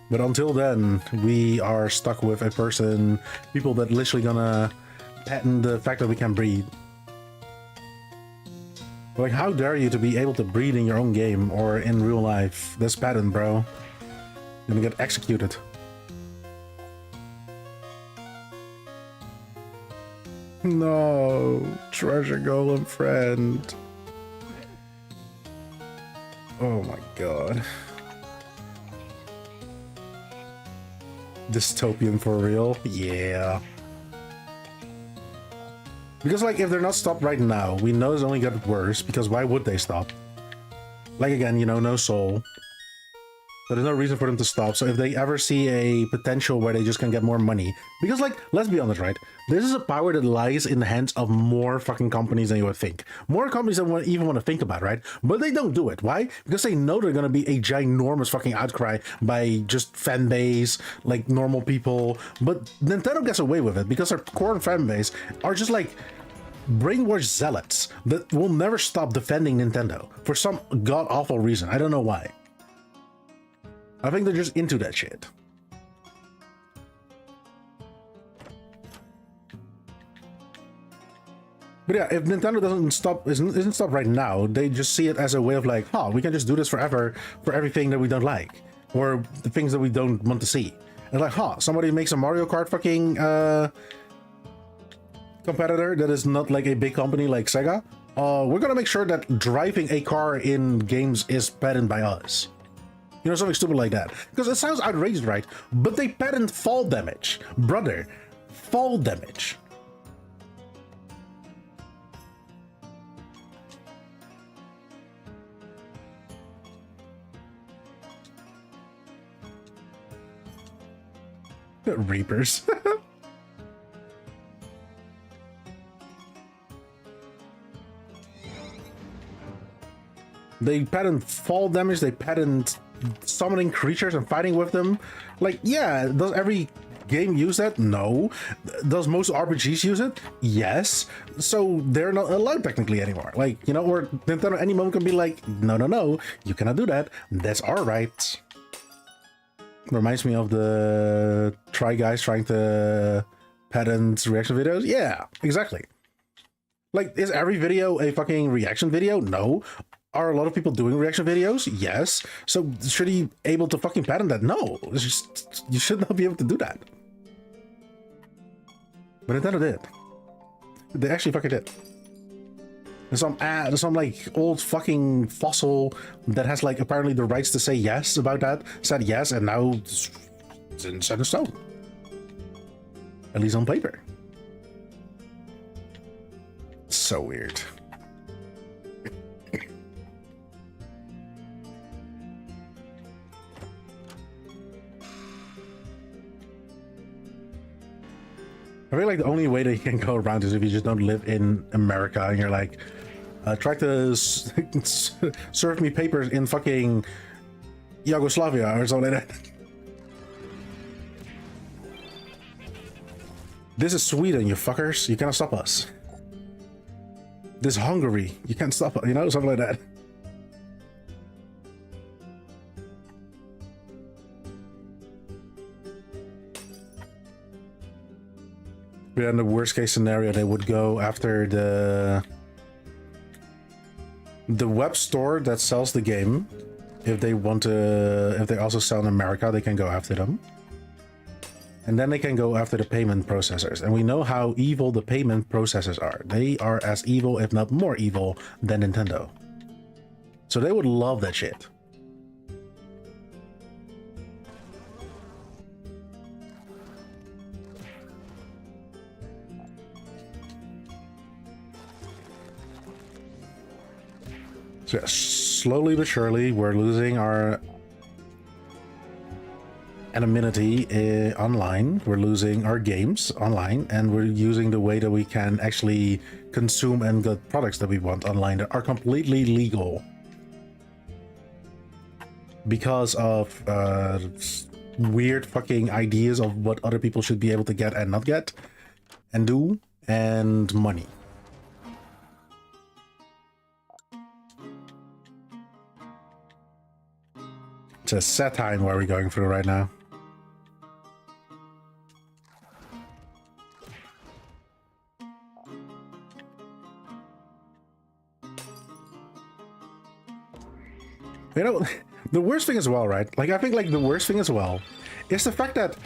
But until then, we are stuck with a person, people that literally gonna patent the fact that we can breed. Like, how dare you to be able to breed in your own game or in real life? That's patent, bro. You're gonna get executed. No, treasure golem friend. Oh my god. Dystopian for real? Yeah. Because like if they're not stopped right now, we know it's only got worse, because why would they stop? Like again, you know, no soul. So there's no reason for them to stop. So if they ever see a potential where they just can get more money, because like, let's be honest, right? This is a power that lies in the hands of more fucking companies than you would think. More companies than even want to think about, right? But they don't do it. Why? Because they know they're going to be a ginormous fucking outcry by just fan base, like normal people. But Nintendo gets away with it because their core fan base are just like brainwashed zealots that will never stop defending Nintendo for some god-awful reason. I don't know why. I think they're just into that shit. But yeah, if Nintendo isn't stopped right now, they just see it as a way of like, huh, we can just do this forever for everything that we don't like, or the things that we don't want to see. And like, huh, somebody makes a Mario Kart fucking competitor that is not like a big company like Sega. We're gonna make sure that driving a car in games is patented by us. You know, something stupid like that. Because it sounds outrageous, right? But they patent fall damage. Brother, fall damage. Reapers. They patent fall damage, they patent summoning creatures and fighting with them. Like, yeah, does every game use that? No. Does most RPGs use it? Yes. So they're not allowed technically anymore. Like, you know, or Nintendo at any moment can be like, no, you cannot do that. That's our right. Reminds me of the Try Guys trying to patent reaction videos. Yeah, exactly. Like, is every video a fucking reaction video? No. Are a lot of people doing reaction videos? Yes. So should he able to fucking patent that? No. It's just, you should not be able to do that. But Nintendo did. They actually fucking did. There's some like old fucking fossil that has like apparently the rights to say yes about that. Said yes, and now it's in set in stone. At least on paper. So weird. I feel like the only way that you can go around is if you just don't live in America and you're like, try to serve me papers in fucking Yugoslavia or something like that. This is Sweden, you fuckers. You cannot stop us. This is Hungary. You can't stop us, you know, something like that. Yeah, in the worst case scenario, they would go after the web store that sells the game. If they want to, if they also sell in America, they can go after them. And then they can go after the payment processors. And we know how evil the payment processors are. They are as evil, if not more evil, than Nintendo. So they would love that shit. So yeah, slowly but surely, we're losing our anonymity online. We're losing our games online, and we're using the way that we can actually consume and get products that we want online that are completely legal. Because of weird fucking ideas of what other people should be able to get and not get, and do, and money. It's a satire what we're going through right now. You know, the worst thing as well, right? Like, I think like the worst thing as well is the fact that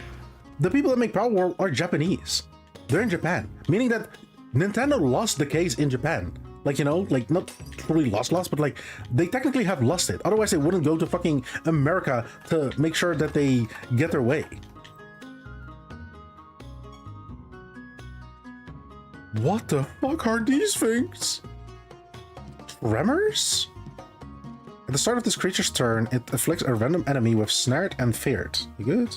the people that make Power World are Japanese. They're in Japan, meaning that Nintendo lost the case in Japan. Like, you know, like not truly lost, but like they technically have lost it. Otherwise, they wouldn't go to fucking America to make sure that they get their way. What the fuck are these things? Tremors? At the start of this creature's turn, it afflicts a random enemy with snared and feared. You good?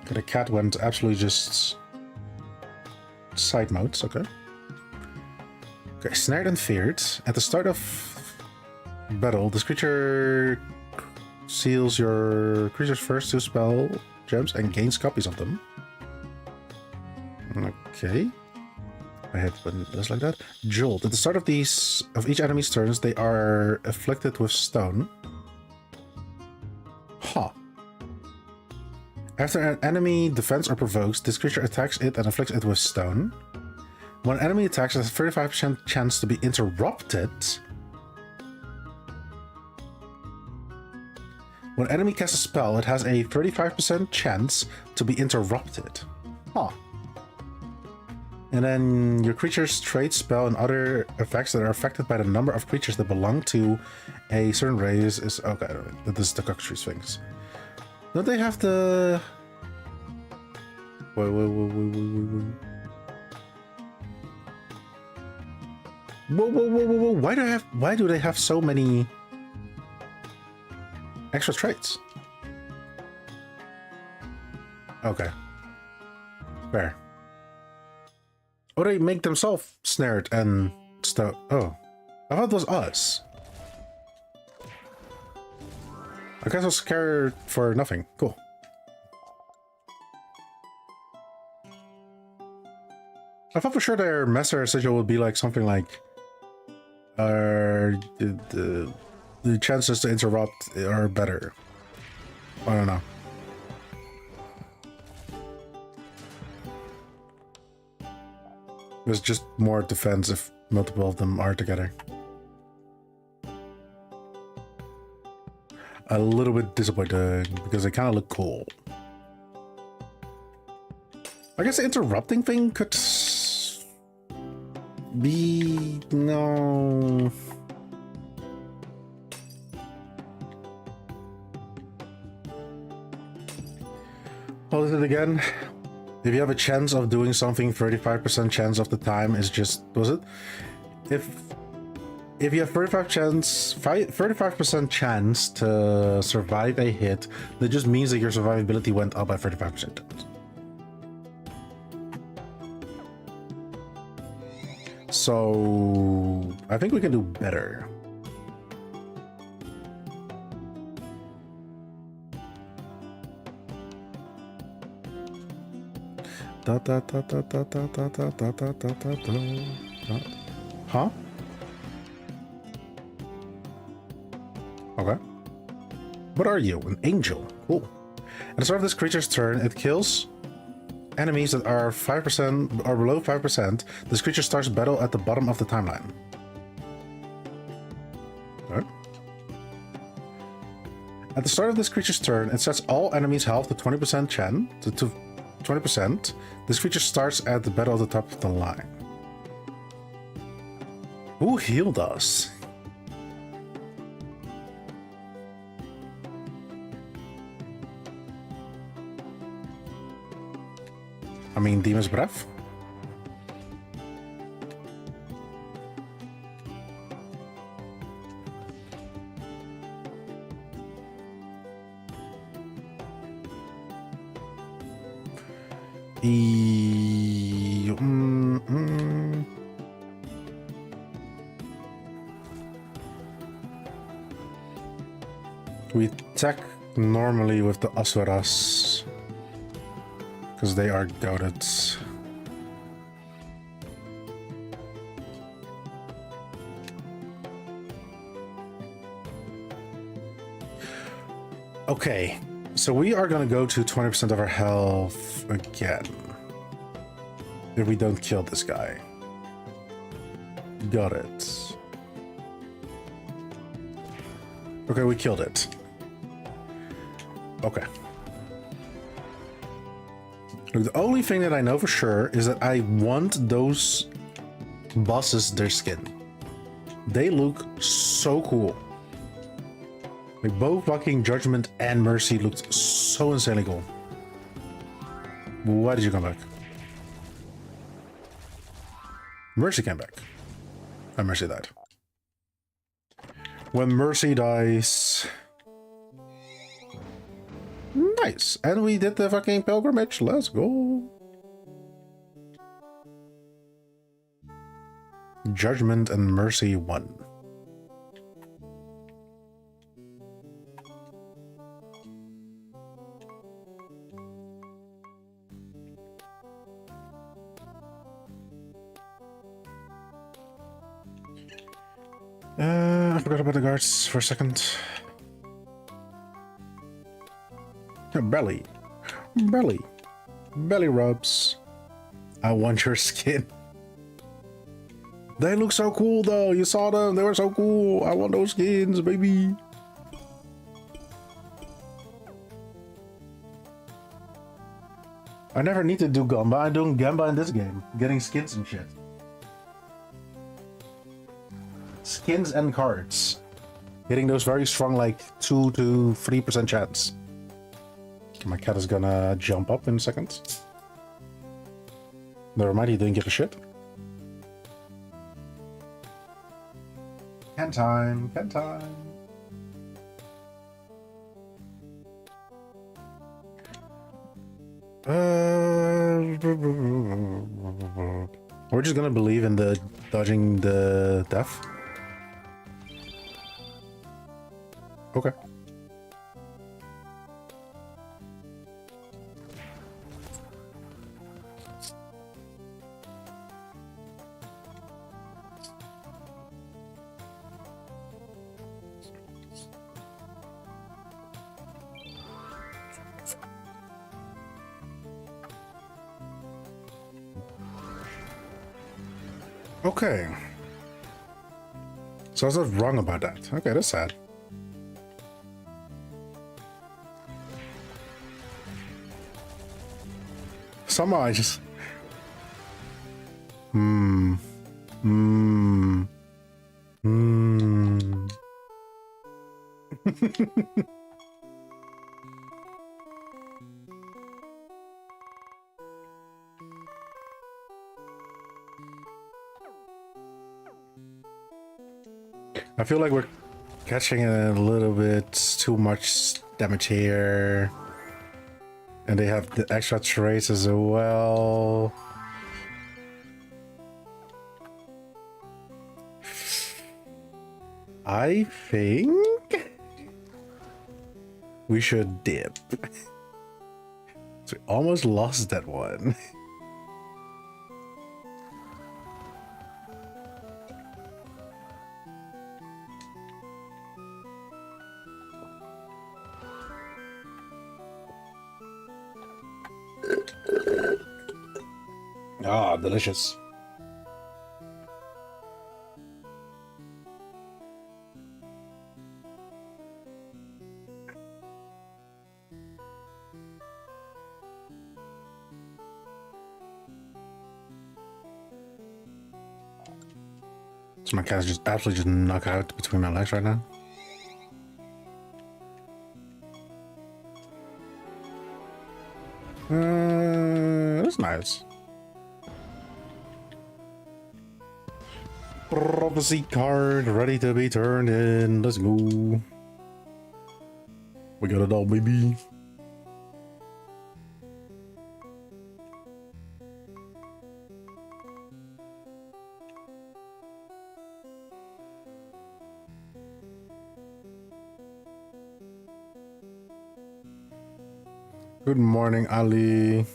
Okay, the cat went absolutely just side modes, okay. Okay, snared and feared. At the start of battle, this creature seals your creature's first 2 spell gems and gains copies of them. Okay. I hit when it does like that. Jolt. At the start of each enemy's turns, they are afflicted with stone. Huh. After an enemy defends or provokes, this creature attacks it and afflicts it with stone. When an enemy attacks, it has a 35% chance to be interrupted. When an enemy casts a spell, it has a 35% chance to be interrupted. Huh. And then your creature's trait, spell, and other effects that are affected by the number of creatures that belong to a certain race is... Okay, this is the Cockatrice things. Don't they have the... Wait. Whoa. Why do they have so many extra traits? Okay. Fair. Oh, they make themselves snared and stuff. Oh. I thought it was us. I guess I was scared for nothing. Cool. I thought for sure their master residual would be like something like the chances to interrupt are better. I don't know. It's just more defense if multiple of them are together. A little bit disappointing because they kind of look cool. I guess the interrupting thing could be... no... What is it again? If you have a chance of doing something, 35% chance of the time is just... was it? If you have 35% chance to survive a hit, that just means that your survivability went up by 35%. So I think we can do better. Da da da da da da da da da da da da. Huh? Okay. What are you? An angel. Cool. At the start of this creature's turn, it kills enemies that are 5% or below 5%. This creature starts battle at the bottom of the timeline. Alright. At the start of this creature's turn, it sets all enemies' health to 20% chance to 20%. This creature starts at the battle at the top of the line. Who healed us? I mean, Demon's Breath? We attack normally with the Asuras because they are goaded. Okay, so we are gonna go to 20% of our health again if we don't kill this guy. Got it. Okay, we killed it. Okay. Look, the only thing that I know for sure is that I want those bosses, their skin. They look so cool. Like both fucking Judgment and Mercy looked so insanely cool. Why did you come back? Mercy came back. And Mercy died. When Mercy dies... Nice. And we did the fucking pilgrimage. Let's go. Judgment and Mercy won. I forgot about the guards for a second. Belly. Belly. Belly rubs. I want your skin. They look so cool though. You saw them. They were so cool. I want those skins, baby. I never need to do Gamba. I'm doing Gamba in this game. Getting skins and shit. Skins and cards. Hitting those very strong, like 2 to 3% chance. My cat is gonna jump up in a second. Never mind, he didn't give a shit. Can time, can time. We're just gonna believe in the dodging the death. Okay. Okay. So I was wrong about that. Okay, that's sad. Somehow I just... Hmm. Hmm. Hmm. I feel like we're catching a little bit too much damage here. And they have the extra traits as well. I think we should dip. So we almost lost that one. Ah, delicious. So my cat is just absolutely just knocked out between my legs right now. That's nice. Prophecy card ready to be turned in. Let's go. We got it all, baby. Good morning, Ali.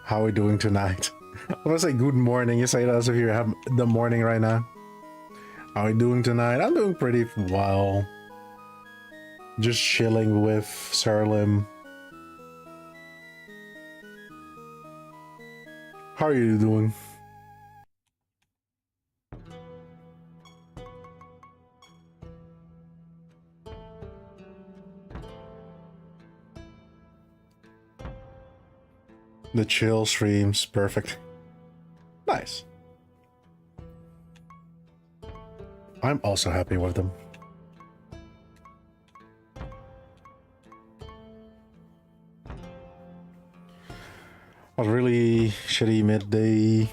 How are we doing tonight? I was gonna say good morning. You say that as if you have the morning right now. How are we doing tonight? I'm doing pretty well. Just chilling with Siralim. How are you doing? The chill streams, perfect. Nice. I'm also happy with them. A really shitty midday,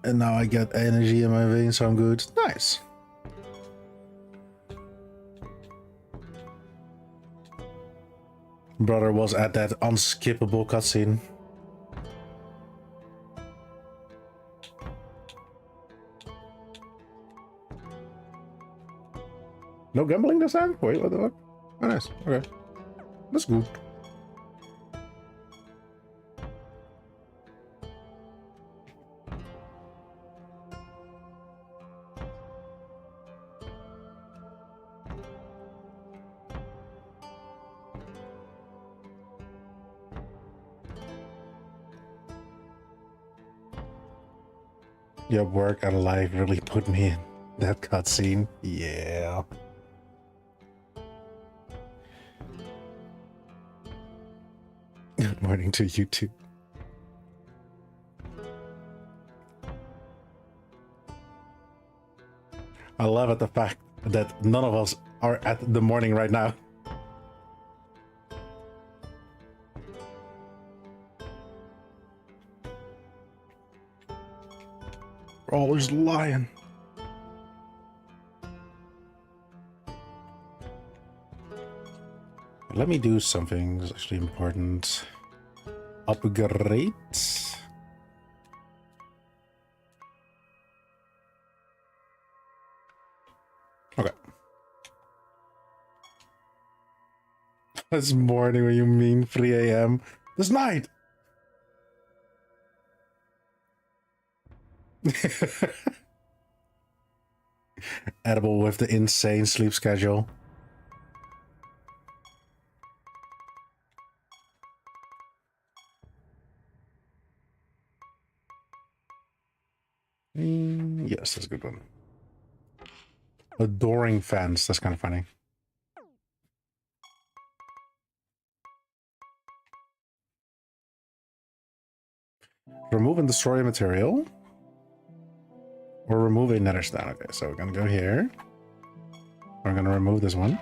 and now I get energy in my veins, so I'm good. Nice. Brother was at that unskippable cutscene. No gambling this time? Wait, what the fuck? Oh, nice. Okay. That's good. Yeah, work and life really put me in that cutscene. Yeah. Good morning to you too. I love it, the fact that none of us are at the morning right now. We're always lying. Let me do something that's actually important. Upgrade. Okay. This morning, when you mean 3 a.m. This night. Edible with the insane sleep schedule. Yes, that's a good one. Adoring fans. That's kind of funny. Remove and destroy a material. Or remove a nether stone. Okay, so we're gonna go here. We're gonna remove this one.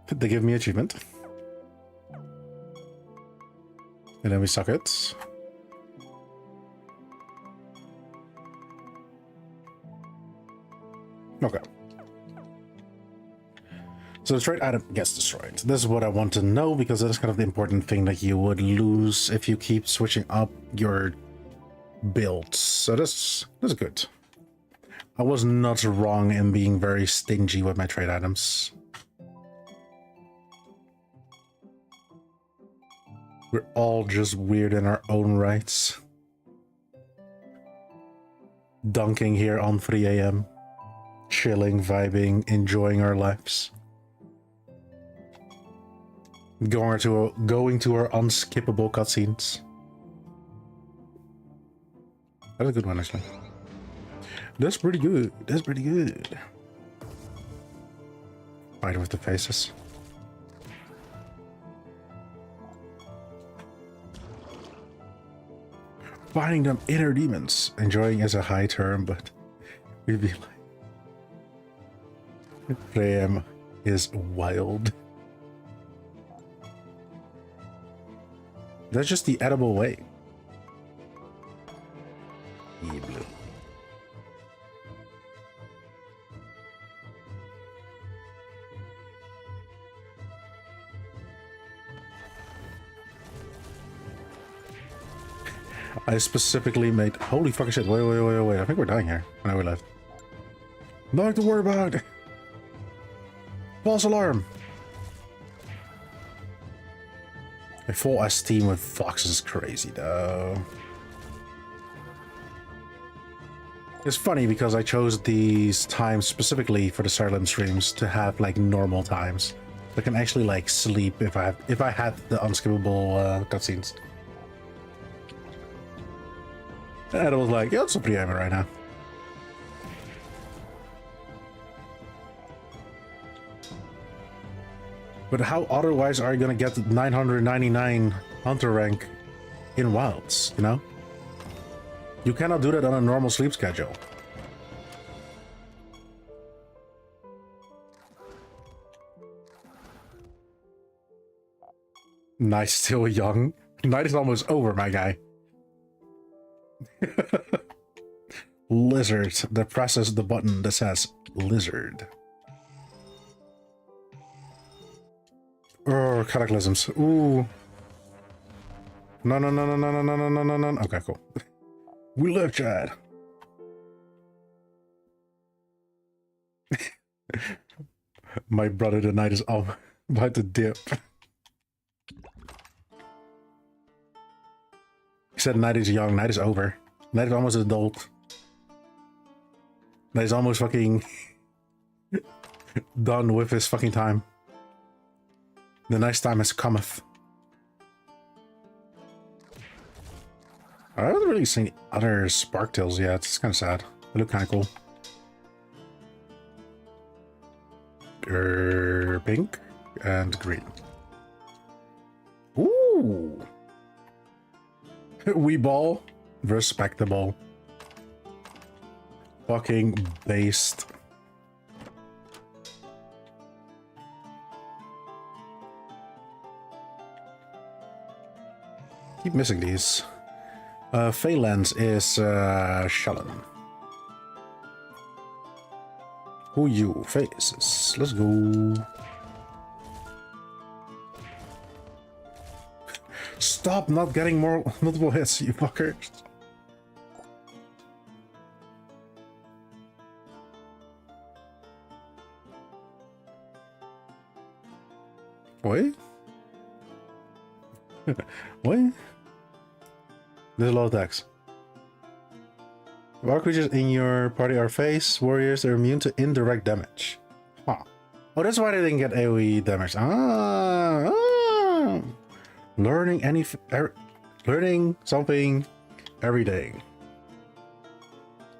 They give me achievement. And then we suck it. Okay. So the trade item gets destroyed. This is what I want to know because that is kind of the important thing that you would lose if you keep switching up your builds. So that's good. I was not wrong in being very stingy with my trade items. We're all just weird in our own rights. Dunking here on 3 AM. Chilling, vibing, enjoying our lives. Going to our unskippable cutscenes. That's a good one, actually. That's pretty good. That's pretty good. Fight with the faces. Finding them inner demons. Enjoying is a high term, but we'd be like... 3 AM is wild. That's just the edible way. Yeah, blue. I specifically made... Holy fucking shit. Wait. I think we're dying here. When we left. Nothing to worry about. False alarm. A full S team with foxes is crazy, though. It's funny because I chose these times specifically for the Siralim streams to have like normal times. I can actually like sleep if I had the unskippable cutscenes. And I was like, yeah, it's a pretty hammer right now. But how otherwise are you gonna get 999 hunter rank in wilds, you know? You cannot do that on a normal sleep schedule. Night still young. Night is almost over, my guy. Lizard that presses the button that says lizard. Oh, cataclysms. Ooh. No. Okay, cool. We live, Chad. My brother tonight is about to dip. He said night is young, night is over. Night is almost adult. Night is almost fucking done with his fucking time. The nice time has cometh. I haven't really seen other Sparktails yet. It's kind of sad. They look kind of cool. Pink and green. Ooh. Wee ball. Respectable. Fucking based. Keep missing these. Phalanx is Shalom. Who you? Faces. Let's go. Stop not getting more multiple hits, you fuckers. Wait. What? There's a lot of attacks. War creatures in your party are phase warriors. They're immune to indirect damage. Huh. Oh, that's why they didn't get AoE damage. Learning something every day.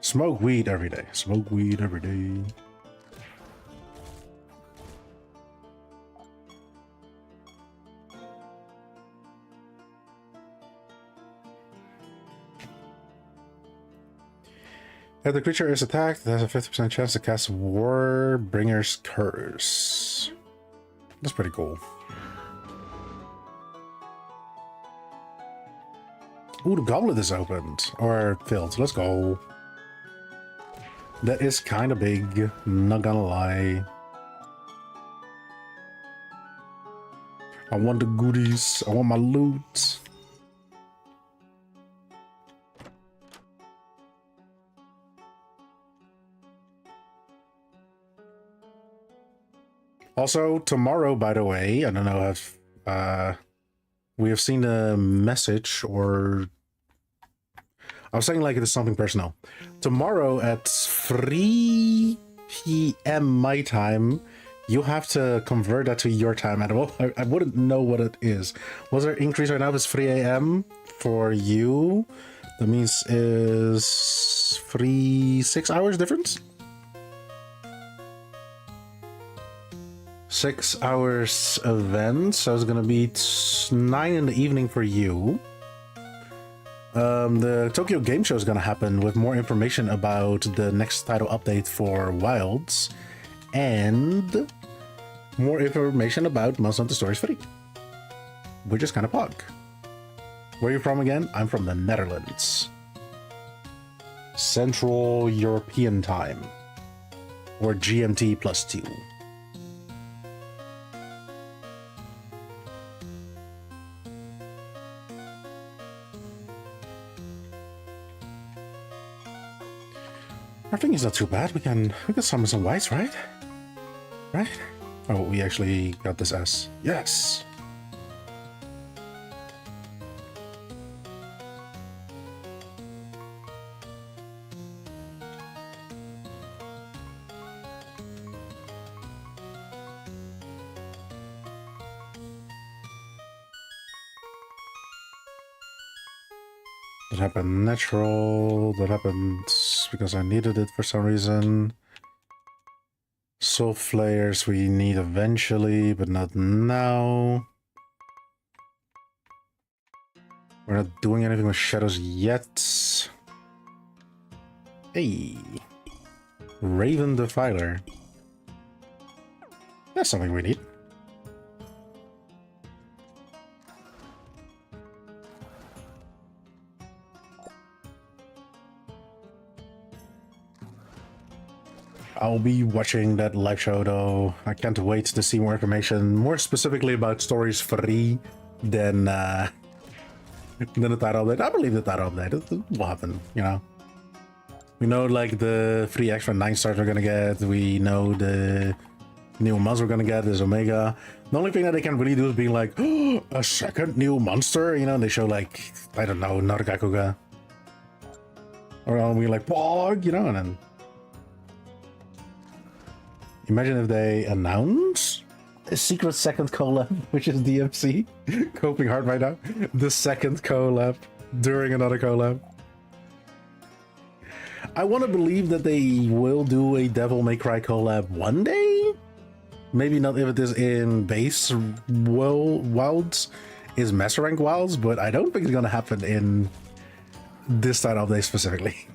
Smoke weed every day. Smoke weed every day. If the creature is attacked, it has a 50% chance to cast Warbringer's Curse. That's pretty cool. Ooh, the goblet is opened. Or filled. Let's go. That is kind of big. Not gonna lie. I want the goodies. I want my loot. Also, tomorrow, by the way, I don't know if we have seen a message, or I was saying like it is something personal. Tomorrow at 3 p.m. my time, you have to convert that to your time. I wouldn't know what it is. Was there increase right now? It's 3 a.m. for you. That means is 6 hours difference? 6 hours event, so it's gonna be 9 in the evening for you. The Tokyo Game Show is gonna happen with more information about the next title update for Wilds and more information about Monster Hunter Stories 3, which is kind of pog. Where are you from again? I'm from the Netherlands. Central European Time, or GMT +2. Our thing is not too bad. We can summon some whites, right? Right? Oh, we actually got this S. Yes! That happened natural. That happened because I needed it for some reason. Soul Flayers we need eventually, but not now. We're not doing anything with shadows yet. Hey! Raven Defiler. That's something we need. I'll be watching that live show though. I can't wait to see more information, more specifically about Stories 3 than the title update. I believe the title update. It will happen, you know. We know like the 3 extra 9 stars we're gonna get. We know the new monster we're gonna get is Omega. The only thing that they can really do is be like, oh, a second new monster, you know, and they show like, I don't know, Nargakuga. Or I'll be like, Pog, you know, and then imagine if they announce a secret second collab, which is DMC. Coping hard right now. The second collab during another collab. I want to believe that they will do a Devil May Cry collab one day. Maybe not if it is in base wilds, is Master Rank wilds, but I don't think it's going to happen in this title update specifically.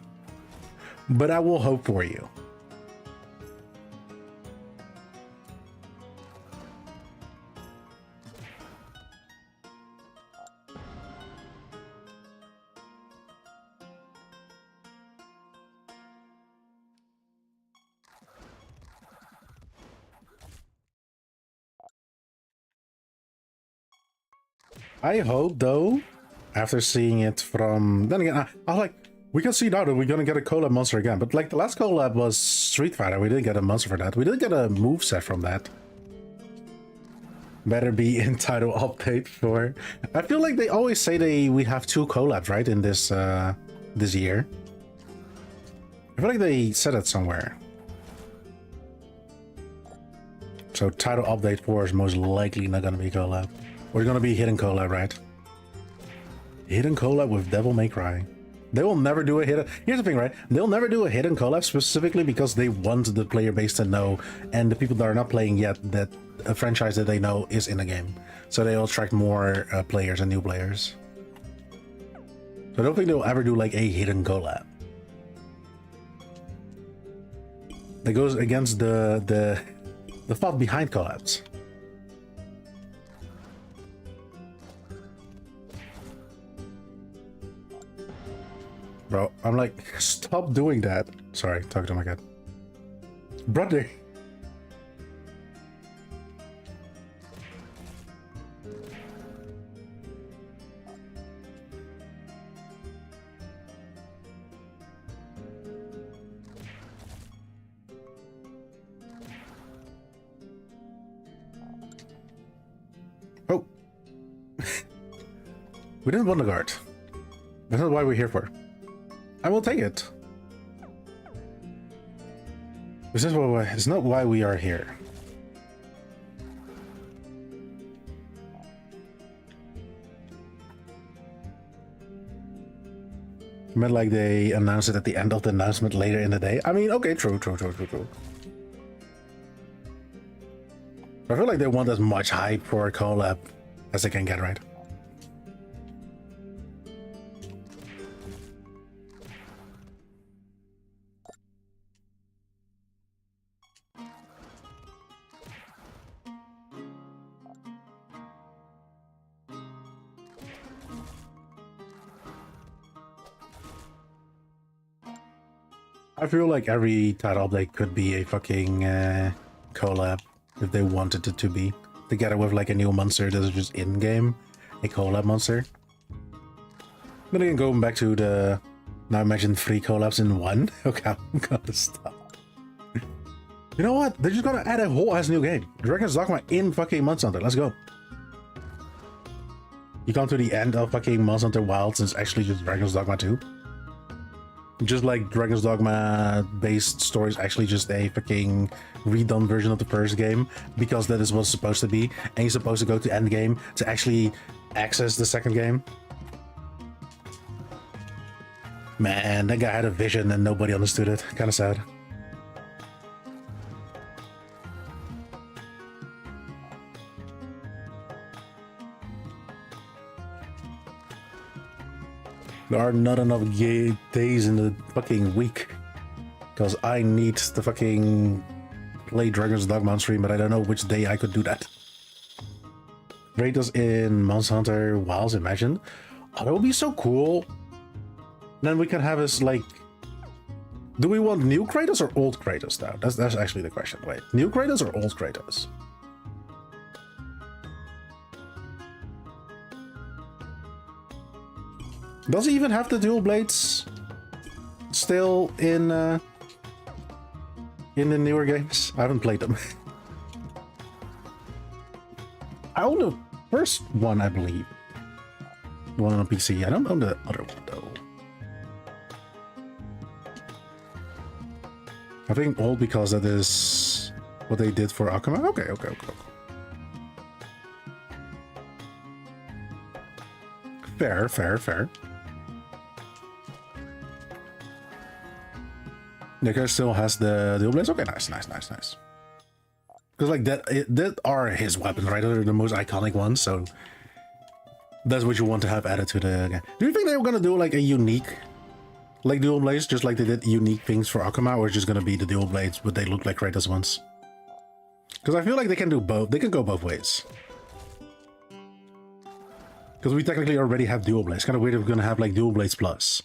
But I will hope for you. I hope, though, after seeing it from... Then again, I was like, we can see now that we're gonna get a collab monster again. But, like, the last collab was Street Fighter. We didn't get a monster for that. We did get a moveset from that. Better be in title update for... I feel like they always say we have 2 collabs, right, in this, this year. I feel like they said it somewhere. So, title update 4 is most likely not gonna be collab. We're gonna be hidden collab, right? Hidden collab with Devil May Cry. They will never do a hidden... Here's the thing, right? They'll never do a hidden collab specifically because they want the player base to know, and the people that are not playing yet, that a franchise that they know is in the game. So they'll attract more players and new players. So I don't think they'll ever do like a hidden collab. that goes against the thought behind collabs. Bro, I'm like, stop doing that. Sorry, talking to my cat. Brother. Oh. We didn't want the guard. That's not why we're here for. I will take it. This is why it's not why we are here. I meant like they announced it at the end of the announcement later in the day. I mean, okay, true. I feel like they want as much hype for a collab as they can get, right? I feel like every title update could be a fucking collab if they wanted it to be. Together with like a new monster that is just in-game, a collab monster. But again, going back to the... Now imagine 3 collabs in one. Okay, I'm gonna stop. You know what? They're just gonna add a whole ass new game. Dragon's Dogma in fucking Monster Hunter. Let's go. You come to the end of fucking Monster Hunter Wilds and it's actually just Dragon's Dogma 2. Just like Dragon's Dogma based story is actually just a fucking redone version of the first game, because that is what it's supposed to be, and you're supposed to go to end game to actually access the second game. Man, that guy had a vision and nobody understood it. Kind of sad. There are not enough days in the fucking week, because I need to fucking play Dragon's Dogma on stream, but I don't know which day I could do that. Kratos in Monster Hunter Wilds, imagine. Oh, that would be so cool. Then we can have us like... Do we want new Kratos or old Kratos now? That's actually the question. Wait, new Kratos or old Kratos? Does he even have the dual blades still in the newer games? I haven't played them. I own the first one, I believe. The one on PC. I don't own the other one though. I think old because that is what they did for Akuma. Okay. Fair. Nicker still has the dual blades. Okay, nice. Because like that are his weapons, right? They're the most iconic ones, so that's what you want to have added to the game. Do you think they were gonna do like a unique, like dual blades, just like they did unique things for Akuma, or it's just gonna be the dual blades, but they look like Kratos ones? Because I feel like they can do both. They can go both ways. Because we technically already have dual blades. Kind of weird if we're gonna have like dual blades plus.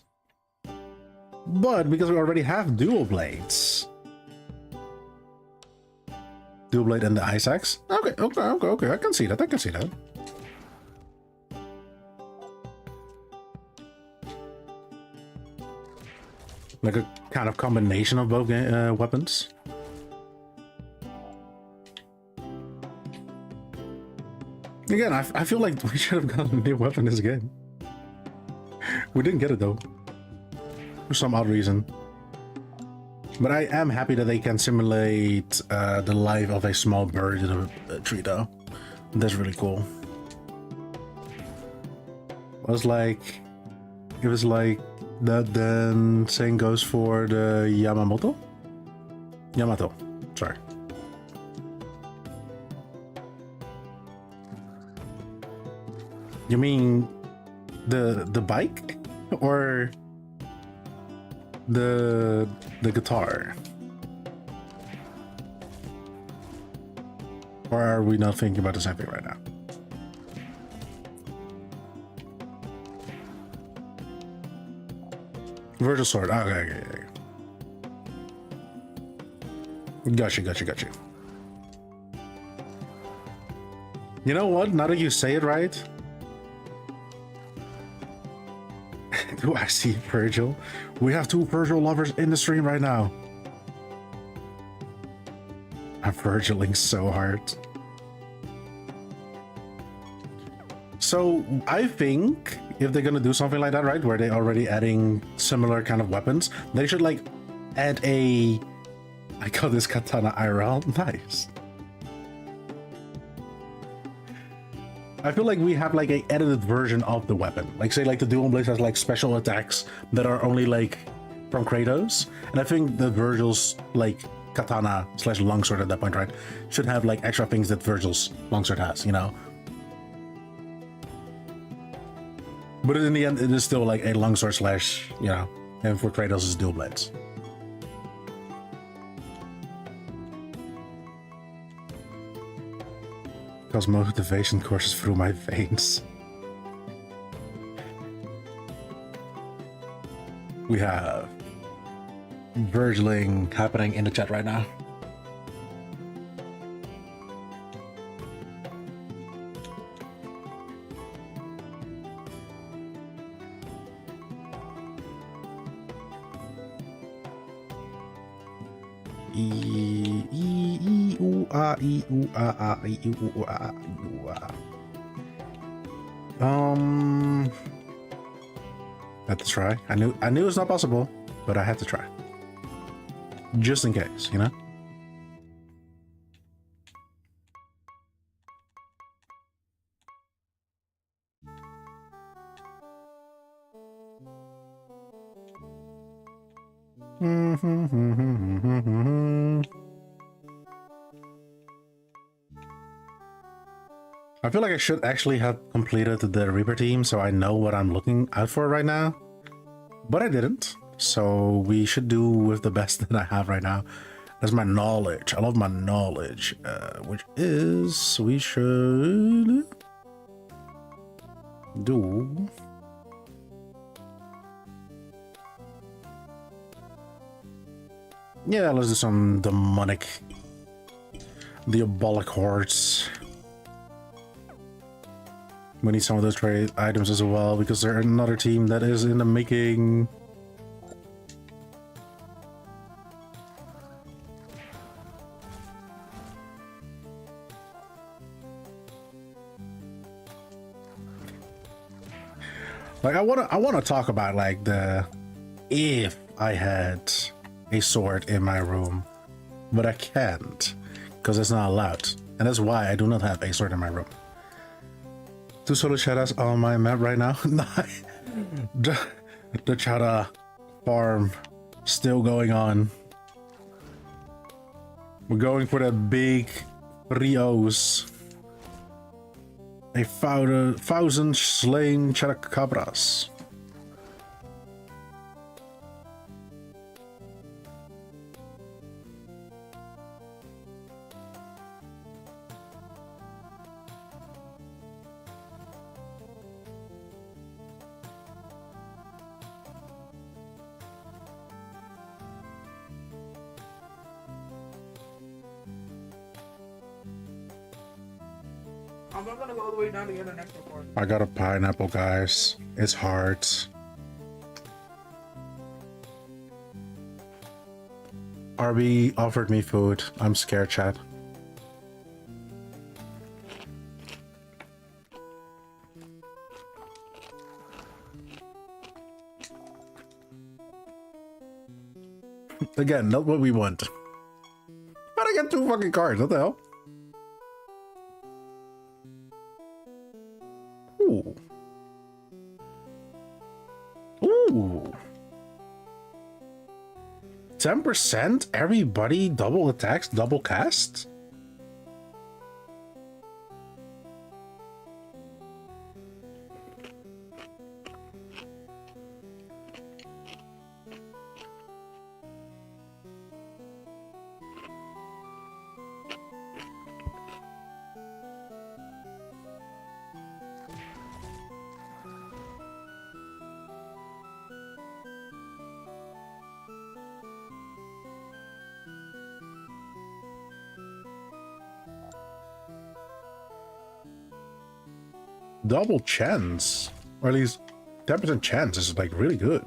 But because we already have dual blades, dual blade and the ice axe. Okay. I can see that. Like a kind of combination of both weapons. Again, I feel like we should have gotten a new weapon in this game. We didn't get it though. For some odd reason. But I am happy that they can simulate the life of a small bird in a tree though. That's really cool. It was like that. Then same goes for the Yamato, sorry. You mean the bike or the guitar? Or are we not thinking about the same thing right now? Virgil Sword. Okay. Gotcha. You know what? Now that you say it right, do I see Virgil? We have 2 Virgil lovers in the stream right now. I'm Virgiling so hard. So I think if they're gonna do something like that, right, where they're already adding similar kind of weapons, they should like add a, I call this katana IRL. Nice. I feel like we have like a edited version of the weapon. Like say like the dual blade has like special attacks that are only like from Kratos. And I think the Virgil's like katana / longsword at that point, right, should have like extra things that Virgil's longsword has, you know? But in the end, it is still like a longsword / you know, and for Kratos is dual blades. Because motivation courses through my veins. We have Virgiling happening in the chat right now. Had to try. I knew it's not possible, but I had to try. Just in case, you know? I feel like I should actually have completed the Reaper team so I know what I'm looking out for right now, but I didn't. So we should do with the best that I have right now. That's my knowledge. I love my knowledge, which is we should do. Yeah, let's do some demonic, diabolic hordes. We need some of those trade items as well because they're another team that is in the making. Like I wanna talk about like the if I had a sword in my room, but I can't because it's not allowed, and that's why I do not have a sword in my room. 2 solo shadows on my map right now. the chata farm still going on. We're going for the big Rios. A 1,000 slain chupacabras. I'm not gonna go all the way down to get the next report. I got a pineapple, guys. It's hard. RB offered me food. I'm scared, chat. Again, not what we want. But I got 2 fucking cards. What the hell? Ooh. Ooh. 10% everybody double attacks, double casts? double chance, or at least 10% chance is like really good.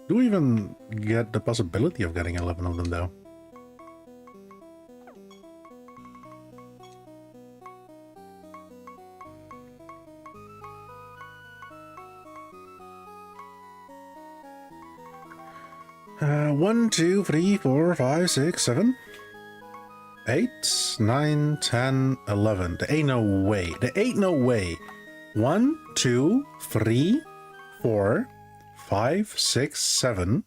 Do we even get the possibility of getting 11 of them, though? One, two, three, four, five, six, 7, 8, 9, 10, 11. There ain't no way. There ain't no way. 1, 2, 3, 4, 5, 6, 7,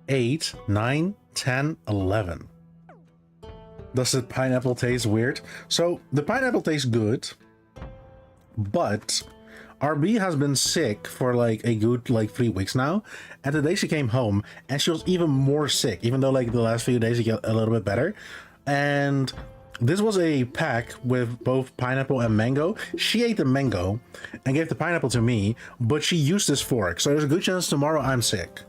8, 9, 10, 11. Does the pineapple taste weird? So the pineapple tastes good, but RB has been sick for like a good 3 weeks now, and today she came home and she was even more sick, even though like the last few days she got a little bit better. And this was a pack with both pineapple and mango. She ate the mango and gave the pineapple to me, but she used this fork, so there's a good chance tomorrow I'm sick.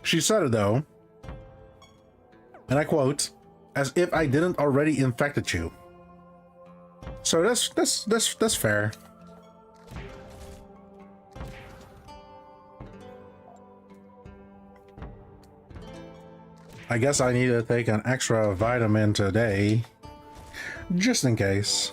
She said it though, and I quote, "as if I didn't already infected you." So that's fair. I guess I need to take an extra vitamin today, just in case.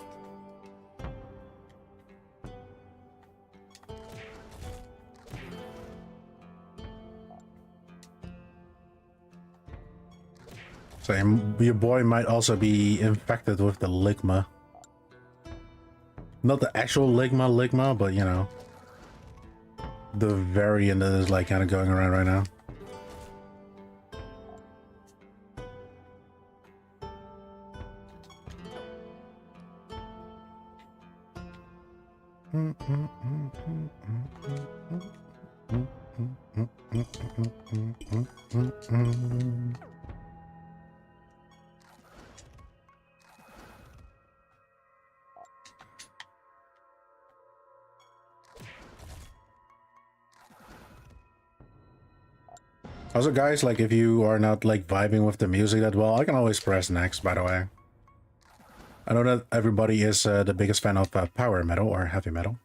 So your boy might also be infected with the ligma. Not the actual ligma, but you know, the variant that is like kind of going around right now. Also, guys, like if you are not like vibing with the music that well, I can always press next, by the way. I know that everybody is the biggest fan of power metal or heavy metal.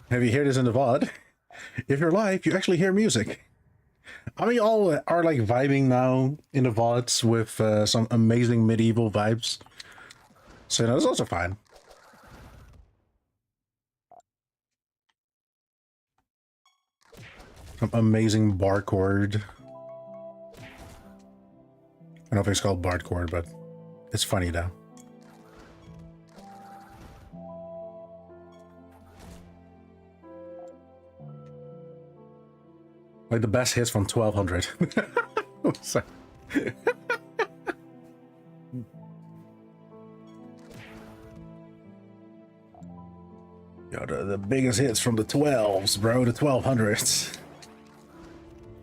If you hear this in the VOD, if you're live, you actually hear music. I mean, all are like vibing now in the VODs with some amazing medieval vibes. So that's also fine. Some amazing bar chord. I don't know if it's called bar chord, but it's funny though. Like the best hits from 1200. Sorry. Yo, the biggest hits from the 12s, bro, the 1200s.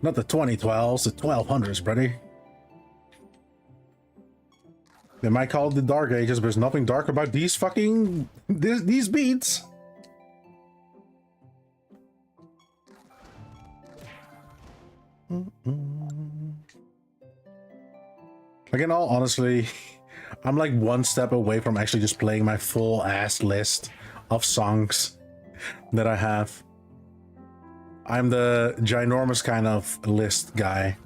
Not the 2012s, the 1200s, buddy. They might call it the Dark Ages, but there's nothing dark about these fucking... these beats. Like, in all honesty, I'm like one step away from actually just playing my full ass list of songs that I have. I'm the ginormous kind of list guy.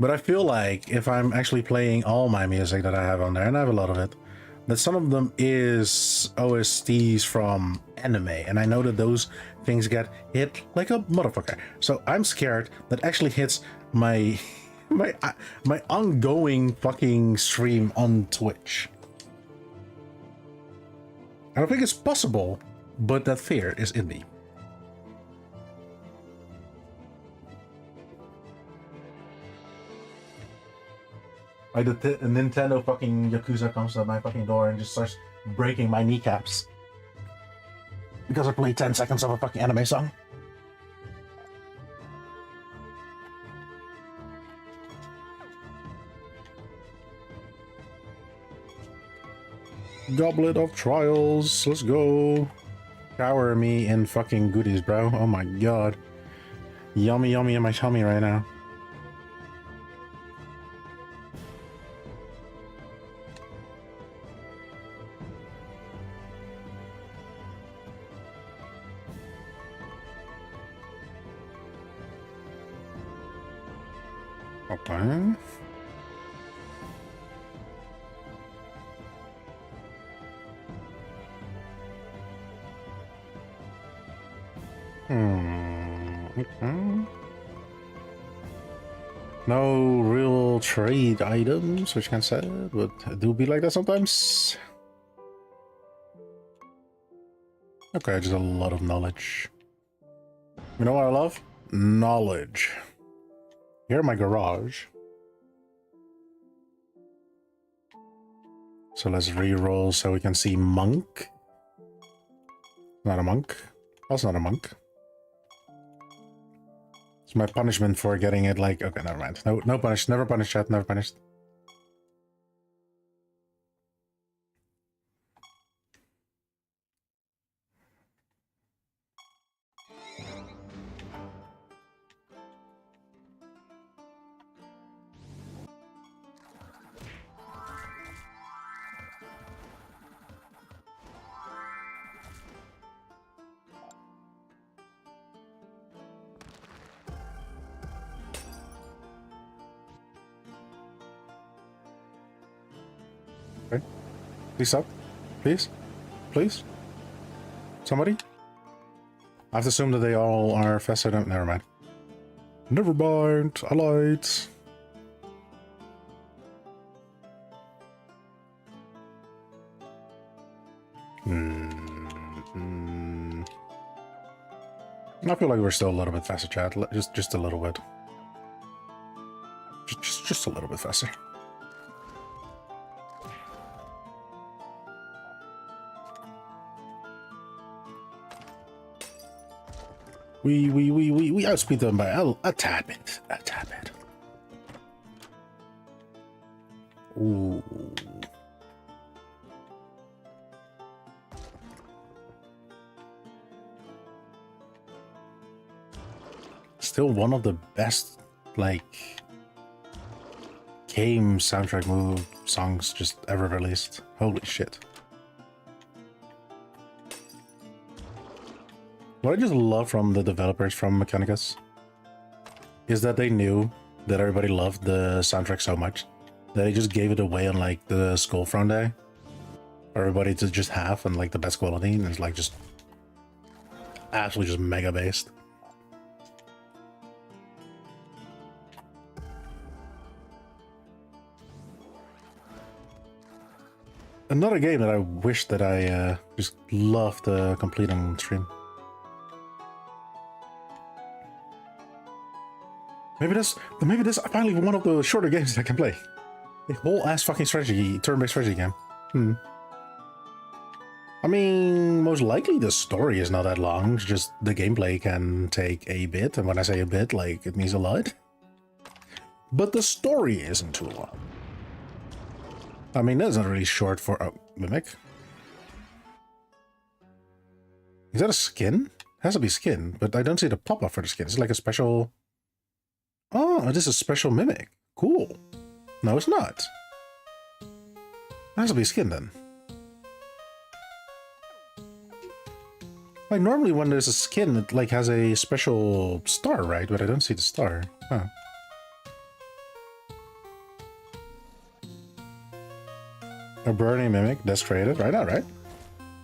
But I feel like if I'm actually playing all my music that I have on there, and I have a lot of it, that some of them is OSTs from anime, and I know that those things get hit like a motherfucker. So I'm scared that actually hits my my ongoing fucking stream on Twitch. I don't think it's possible, but that fear is in me. Like the Nintendo fucking Yakuza comes to my fucking door and just starts breaking my kneecaps. Because I played 10 seconds of a fucking anime song. Goblet of Trials, let's go. Shower me in fucking goodies, bro. Oh my god. Yummy, yummy in my tummy right now. Okay. Okay. No real trade items, which can say, but it do be like that sometimes. Okay, just a lot of knowledge. You know what I love? Knowledge. Here in my garage. So let's re-roll so we can see monk. Not a monk. That's not a monk. It's my punishment for getting it like... Okay, never mind. No punish. Never punish, chat. Never punished. Okay. Please stop. Please. Please. Somebody? I have to assume that they all are festive. Never mind. Never mind. I lied. I feel like we're still a little bit faster, chat. Just a little bit. Just a little bit faster. We outspeed them by a tad bit. A tad bit. Ooh. Still one of the best, like, game soundtrack move songs just ever released. Holy shit. What I just love from the developers from Mechanicus is that they knew that everybody loved the soundtrack so much that they just gave it away on like the Skullfront day for everybody to just have and like the best quality, and it's like just absolutely just mega based. Another game that I wish that I just loved to complete on stream. Maybe this finally one of the shorter games that I can play. A whole ass fucking strategy, turn-based strategy game. I mean, most likely the story is not that long. It's just the gameplay can take a bit, and when I say a bit, like it means a lot. But the story isn't too long. I mean, that's not really short for Mimic. Is that a skin? It has to be skin, but I don't see the pop-up for the skin. It's like a special. Oh, this is a special Mimic. Cool. No, it's not. It has to be skin then. Like normally when there's a skin, it like has a special star, right? But I don't see the star. Huh. A burning mimic. That's created. Right now, right?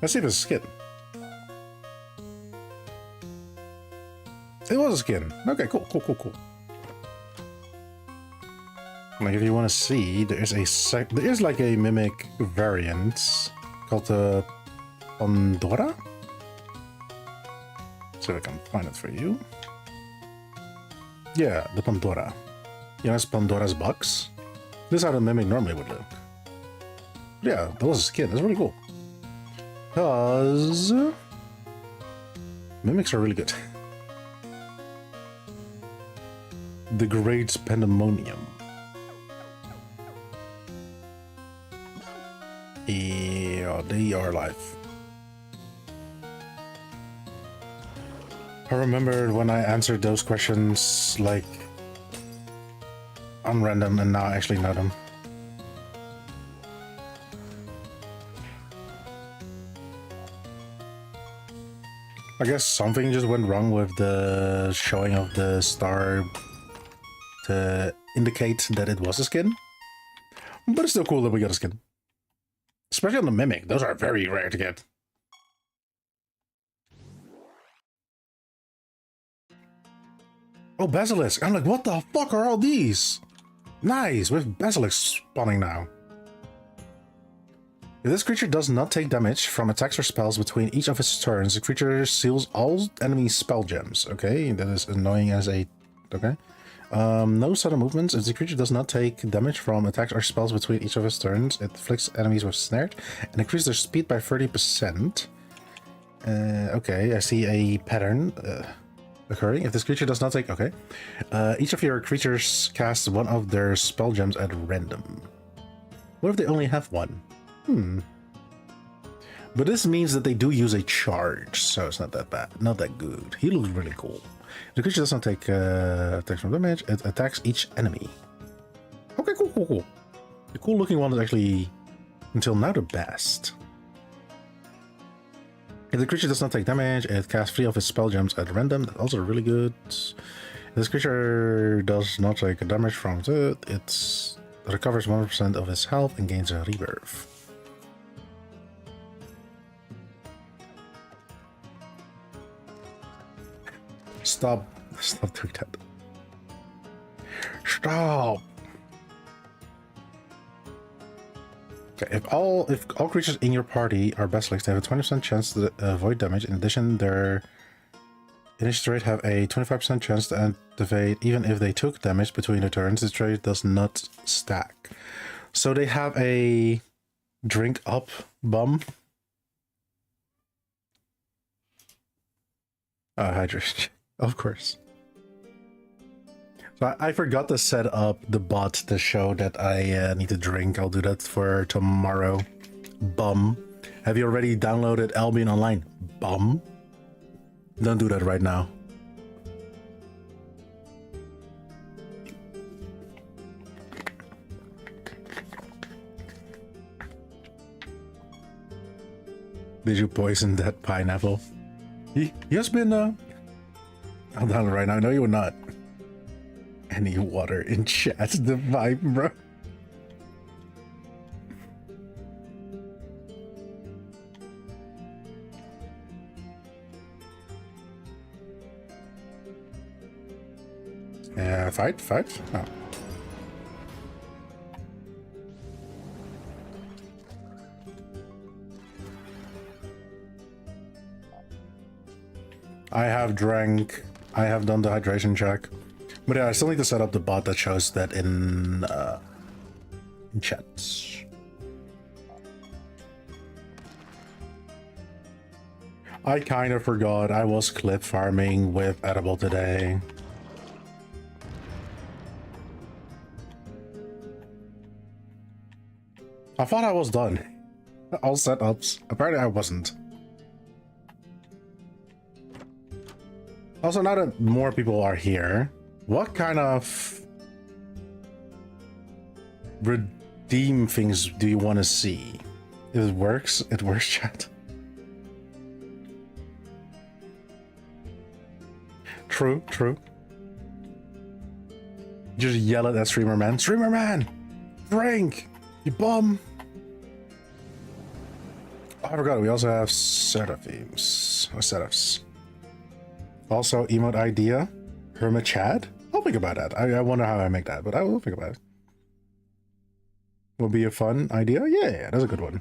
Let's see if it's a skin. It was a skin. Okay, cool. Like, if you want to see, there is like a mimic variant called the Pandora. So I can find it for you. Yeah, the Pandora. You know, it's Pandora's box. This is how the mimic normally would look. Yeah, that was a skin. That's really cool. Because mimics are really good. The Great Pandemonium. Yeah, they are alive. I remember when I answered those questions like on random, and now I actually know them. I guess something just went wrong with the showing of the star to indicate that it was a skin. But it's still cool that we got a skin. Especially on the mimic. Those are very rare to get. Oh, basilisk. I'm like, what the fuck are all these? Nice, with basilisk spawning now. If this creature does not take damage from attacks or spells between each of its turns, the creature seals all enemy spell gems. Okay, that is annoying as a... Okay. No sudden movements. If the creature does not take damage from attacks or spells between each of its turns, it afflicts enemies with snared and increases their speed by 30%. Okay, I see a pattern occurring. If this creature does not take... Okay. Each of your creatures casts one of their spell gems at random. What if they only have one? But this means that they do use a charge, so it's not that bad. Not that good. He looks really cool. The creature does not take attacks from damage. It attacks each enemy. Okay, cool. The cool looking one is actually, until now, the best. If the creature does not take damage, it casts 3 of its spell gems at random. That's also really good. If this creature does not take damage from it, it recovers 1% of its health and gains a rebirth. Stop doing that. Stop. Okay, if all creatures in your party are basilisks, they have a 20% chance to avoid damage. In addition, their initiative rate have a 25% chance to activate even if they took damage between the turns. This trait does not stack. So they have a drink up bum. Hydration. Of course. So I forgot to set up the bot to show that I need to drink. I'll do that for tomorrow. Bum. Have you already downloaded Albion Online? Bum. Don't do that right now. Did you poison that pineapple? He has been, I'll download right now. No, you would not. Any water in chat. The vibe, bro. Fight? Oh. I have drank. I have done the hydration check. But yeah, I still need to set up the bot that shows that in chats. I kind of forgot I was clip farming with Edible today. I thought I was done. All setups. Apparently I wasn't. Also, now that more people are here, what kind of redeem things do you want to see? If it works, it works, chat. True. Just yell at that streamer man. Streamer man! Drink! You bum! I forgot, we also have seraphims, or seraphs. Also, emote idea, Hermit Chad. I'll think about that. I wonder how I make that, but I will think about it. Will be a fun idea? Yeah, that's a good one.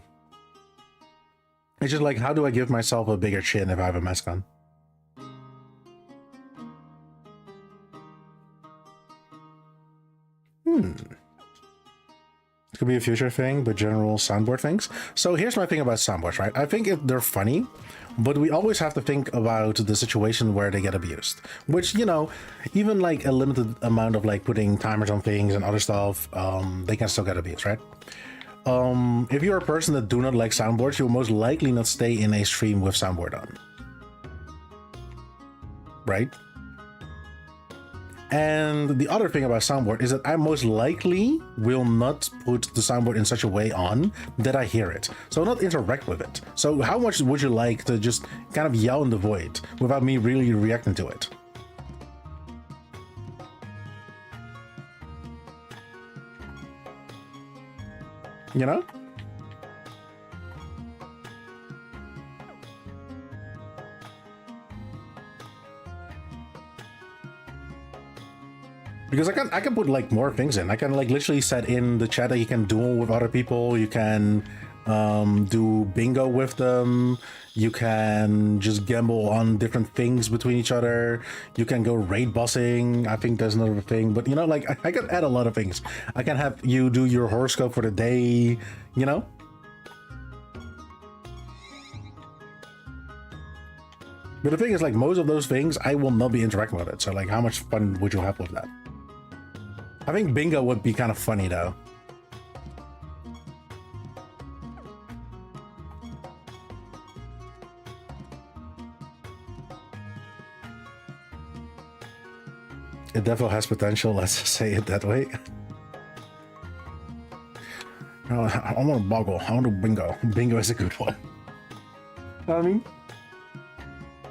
It's just like, how do I give myself a bigger chin if I have a mask on? It could be a future thing, but general soundboard things. So here's my thing about soundboards, right? I think they're funny, but we always have to think about the situation where they get abused. Which, you know, even like a limited amount of like putting timers on things and other stuff, they can still get abused, right? If you're a person that do not like soundboards, you'll most likely not stay in a stream with soundboard on. Right? And the other thing about soundboard is that I most likely will not put the soundboard in such a way on that I hear it. So I'll not interact with it. So how much would you like to just kind of yell in the void without me really reacting to it? You know? Because I can put like more things in. I can like literally set in the chat that you can duel with other people. You can do bingo with them. You can just gamble on different things between each other. You can go raid bossing. I think there's another thing, but you know, like I can add a lot of things. I can have you do your horoscope for the day, you know? But the thing is, like, most of those things, I will not be interacting with it. So like, how much fun would you have with that? I think bingo would be kind of funny though. It definitely has potential, let's just say it that way. I want to boggle. I want to bingo. Bingo is a good one. You know what I mean?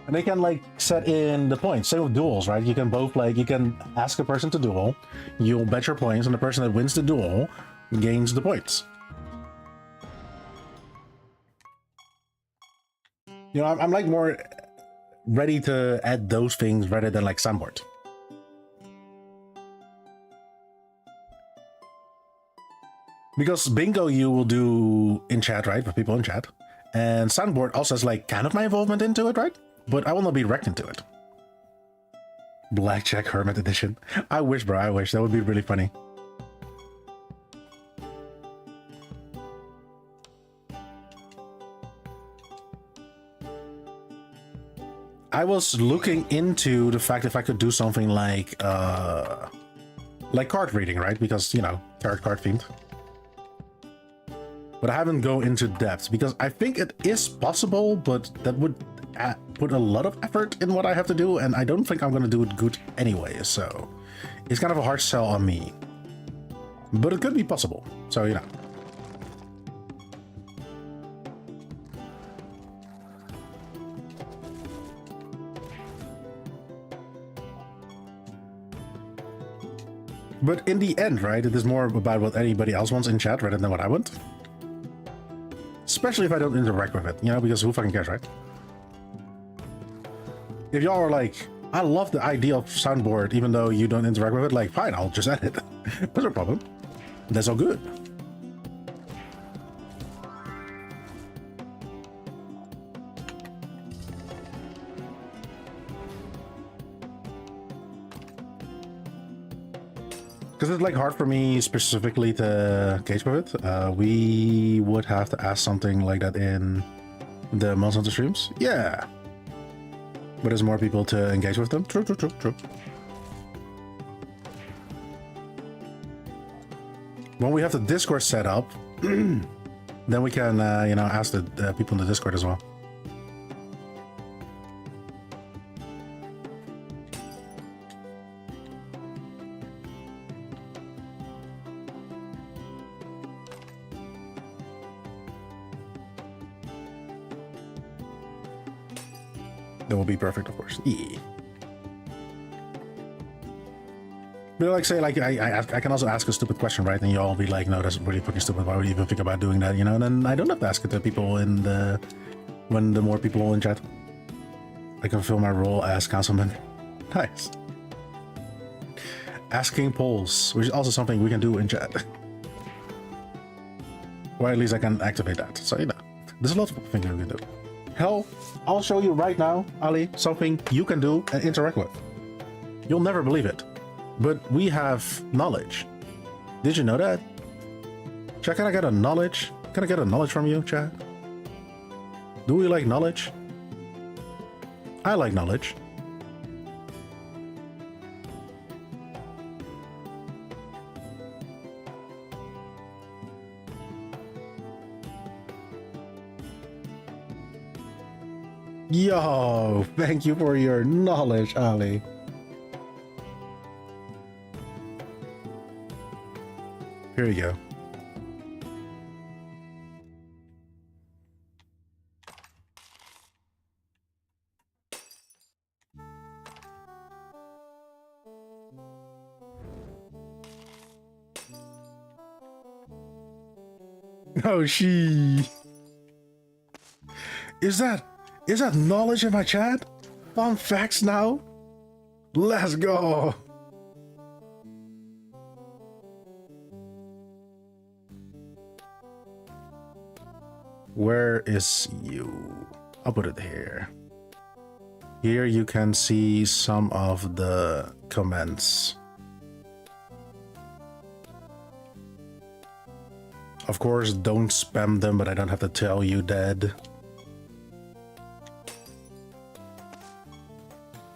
And they can like set in the points. Same with duels, right? You can both like, you can ask a person to duel, you'll bet your points, and the person that wins the duel gains the points. You know, I'm like more ready to add those things rather than like soundboard. Because bingo you will do in chat, right? With people in chat. And soundboard also has like kind of my involvement into it, right? But I will not be wrecked into it. Blackjack Hermit Edition. I wish, bro. I wish. That would be really funny. I was looking into the fact if I could do something like card reading, right? Because, you know, tarot card themed. But I haven't gone into depth because I think it is possible, but that would put a lot of effort in what I have to do, and I don't think I'm going to do it good anyway, so it's kind of a hard sell on me. But it could be possible, so you know. But in the end, right, it is more about what anybody else wants in chat rather than what I want. Especially if I don't interact with it, you know, because who fucking cares, right? If y'all are like, I love the idea of soundboard, even though you don't interact with it, like, fine, I'll just add it. That's no problem. That's all good. Because it's like hard for me specifically to engage with it. We would have to ask something like that in the Monster Hunter streams. Yeah. But there's more people to engage with them. True. When we have the Discord set up, then we can, you know, ask the people in the Discord as well. That will be perfect, of course. Yeah. But like say like I can also ask a stupid question, right? And you all be like, no, that's really fucking stupid. Why would you even think about doing that? You know? And then I don't have to ask it to people in the when the more people in chat. I can fill my role as councilman. Nice. Asking polls, which is also something we can do in chat. Or at least I can activate that. So you know, there's a lot of things we can do. Hell, I'll show you right now, Ali, something you can do and interact with. You'll never believe it. But we have knowledge. Did you know that? Chat, can I get a knowledge? Can I get a knowledge from you, chat? Do we like knowledge? I like knowledge. Yo, thank you for your knowledge, Ali. Here you go. Oh, she. Is that knowledge in my chat? Fun facts now? Let's go. Where is you? I'll put it here. Here you can see some of the comments. Of course, don't spam them, but I don't have to tell you that.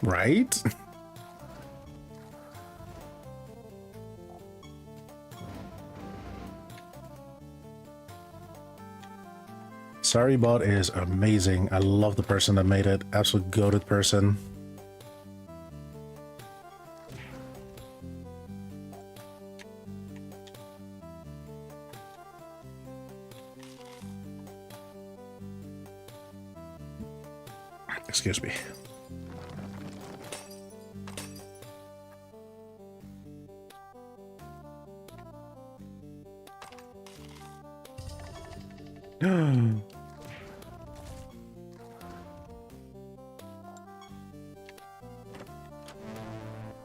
Right? Sorry Bot is amazing. I love the person that made it. Absolute goated person. Excuse me.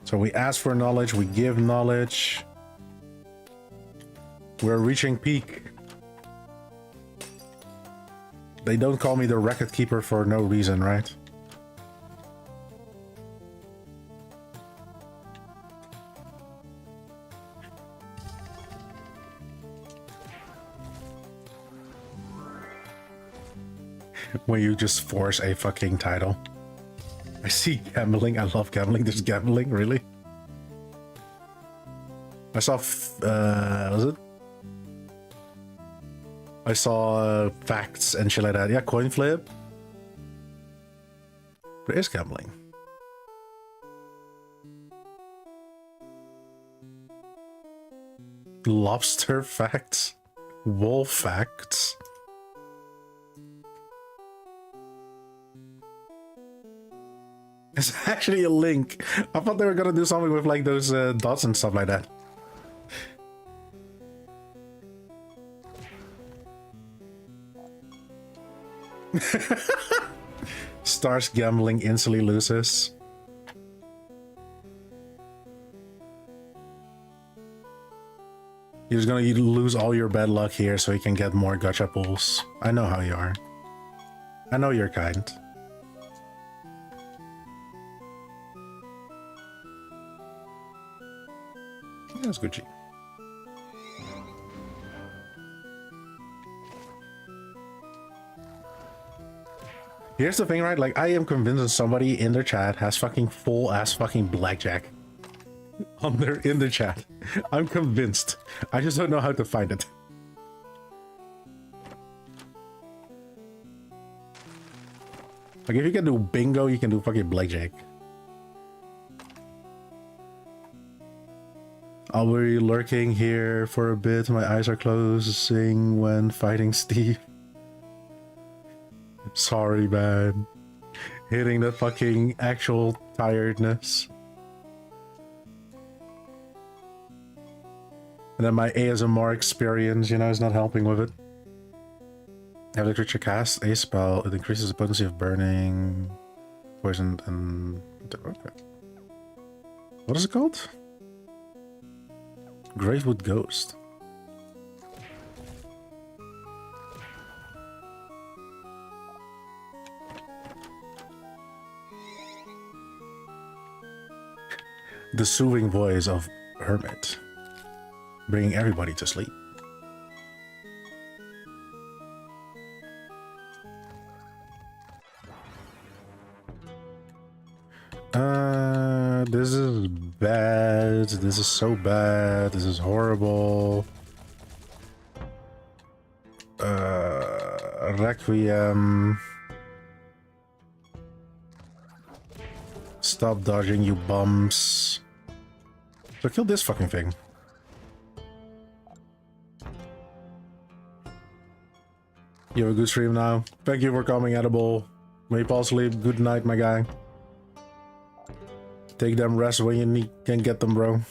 So we ask for knowledge, we give knowledge. We're reaching peak. They don't call me the record keeper for no reason, right? When you just force a fucking title. I see gambling. I love gambling. There's gambling, really? I saw, was it? I saw facts and shit like that. Yeah, coin flip. There is gambling. Lobster facts. Wolf facts. It's actually a link. I thought they were gonna do something with like those dots and stuff like that. Starts gambling, instantly loses. You're just gonna lose all your bad luck here so you can get more gacha pulls. I know how you are. I know you're kind. That's Gucci. Here's the thing, right? Like, I am convinced that somebody in their chat has fucking full ass fucking blackjack in the chat. I'm convinced. I just don't know how to find it. Like, if you can do bingo, you can do fucking blackjack. I'll be lurking here for a bit. My eyes are closing when fighting Steve. Sorry, man. Hitting the fucking actual tiredness. And then my ASMR experience, you know, is not helping with it. Have the creature cast a spell, it increases the potency of burning, poison, and... Okay. What is it called? Gravewood Ghost. The soothing voice of Hermit, bringing everybody to sleep. This is bad. This is so bad. This is horrible. Requiem. Stop dodging, you bums. So kill this fucking thing. You have a good stream now. Thank you for coming, Edible. May you fall asleep. Good night, my guy. Take them rest when you can get them, bro.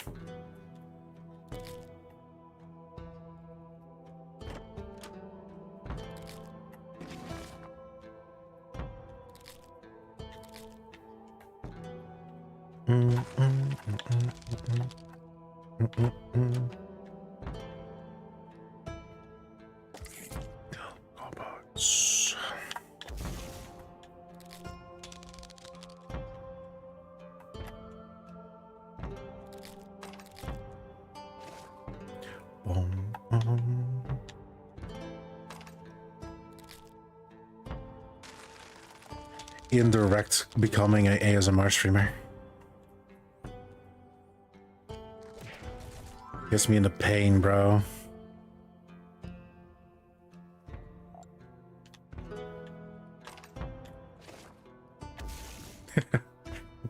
Indirect becoming an ASMR streamer. Gets me into pain, bro.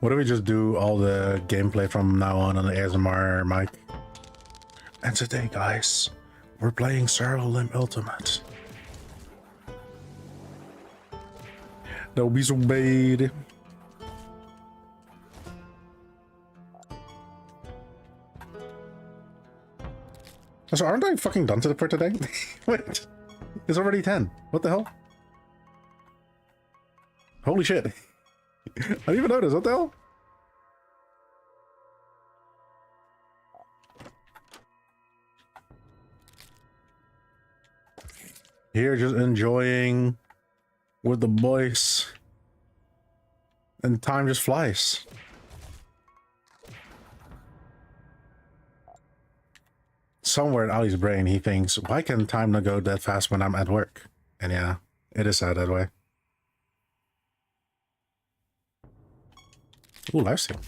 What if we just do all the gameplay from now on the ASMR mic? And today, guys, we're playing Siralim Ultimate. That would be so bad. So aren't I fucking done for today? Wait, it's already 10. What the hell? Holy shit. I didn't even notice. What the hell? Here, just enjoying with the boys. And time just flies. Somewhere in Ali's brain, he thinks, why can time not go that fast when I'm at work? And yeah, it is sad that way. Ooh, lifesteal.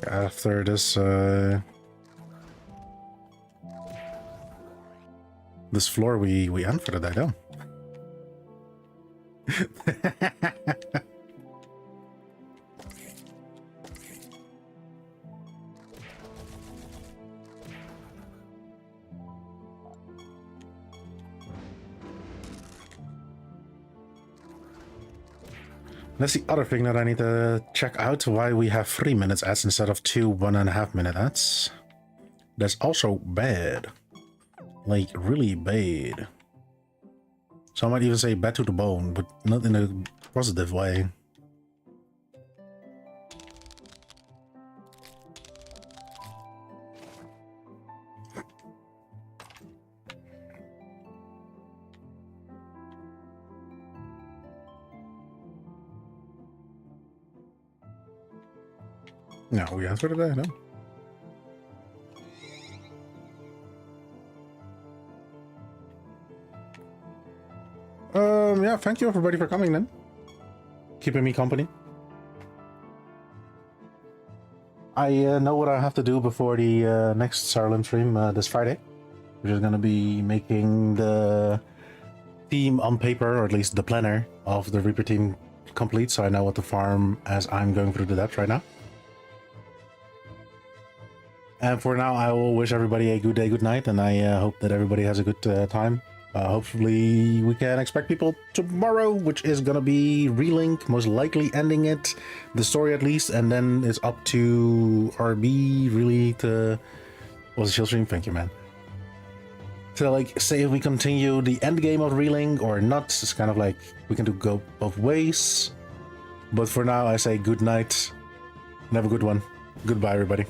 After this, this floor, we end for the day, though. That's the other thing that I need to check out, why we have 3 minutes ads instead of 2 1.5 minute ads. That's also bad. Like, really bad. So I might even say bad to the bone, but not in a positive way. No, we answered today, no? Yeah, thank you everybody for coming then. Keeping me company. I know what I have to do before the next Siralim stream this Friday. We're just gonna be making the theme on paper, or at least the planner of the Reaper team complete, so I know what to farm as I'm going through the depths right now. And for now, I will wish everybody a good day, good night, and I hope that everybody has a good time Hopefully we can expect people tomorrow, which is gonna be Relink, most likely ending it, the story at least, and then it's up to RB really to... Was it chill stream? Thank you, man. So like, say if we continue the end game of Relink or not, it's kind of like we can go both ways. But for now, I say good night and have a good one. Goodbye, everybody.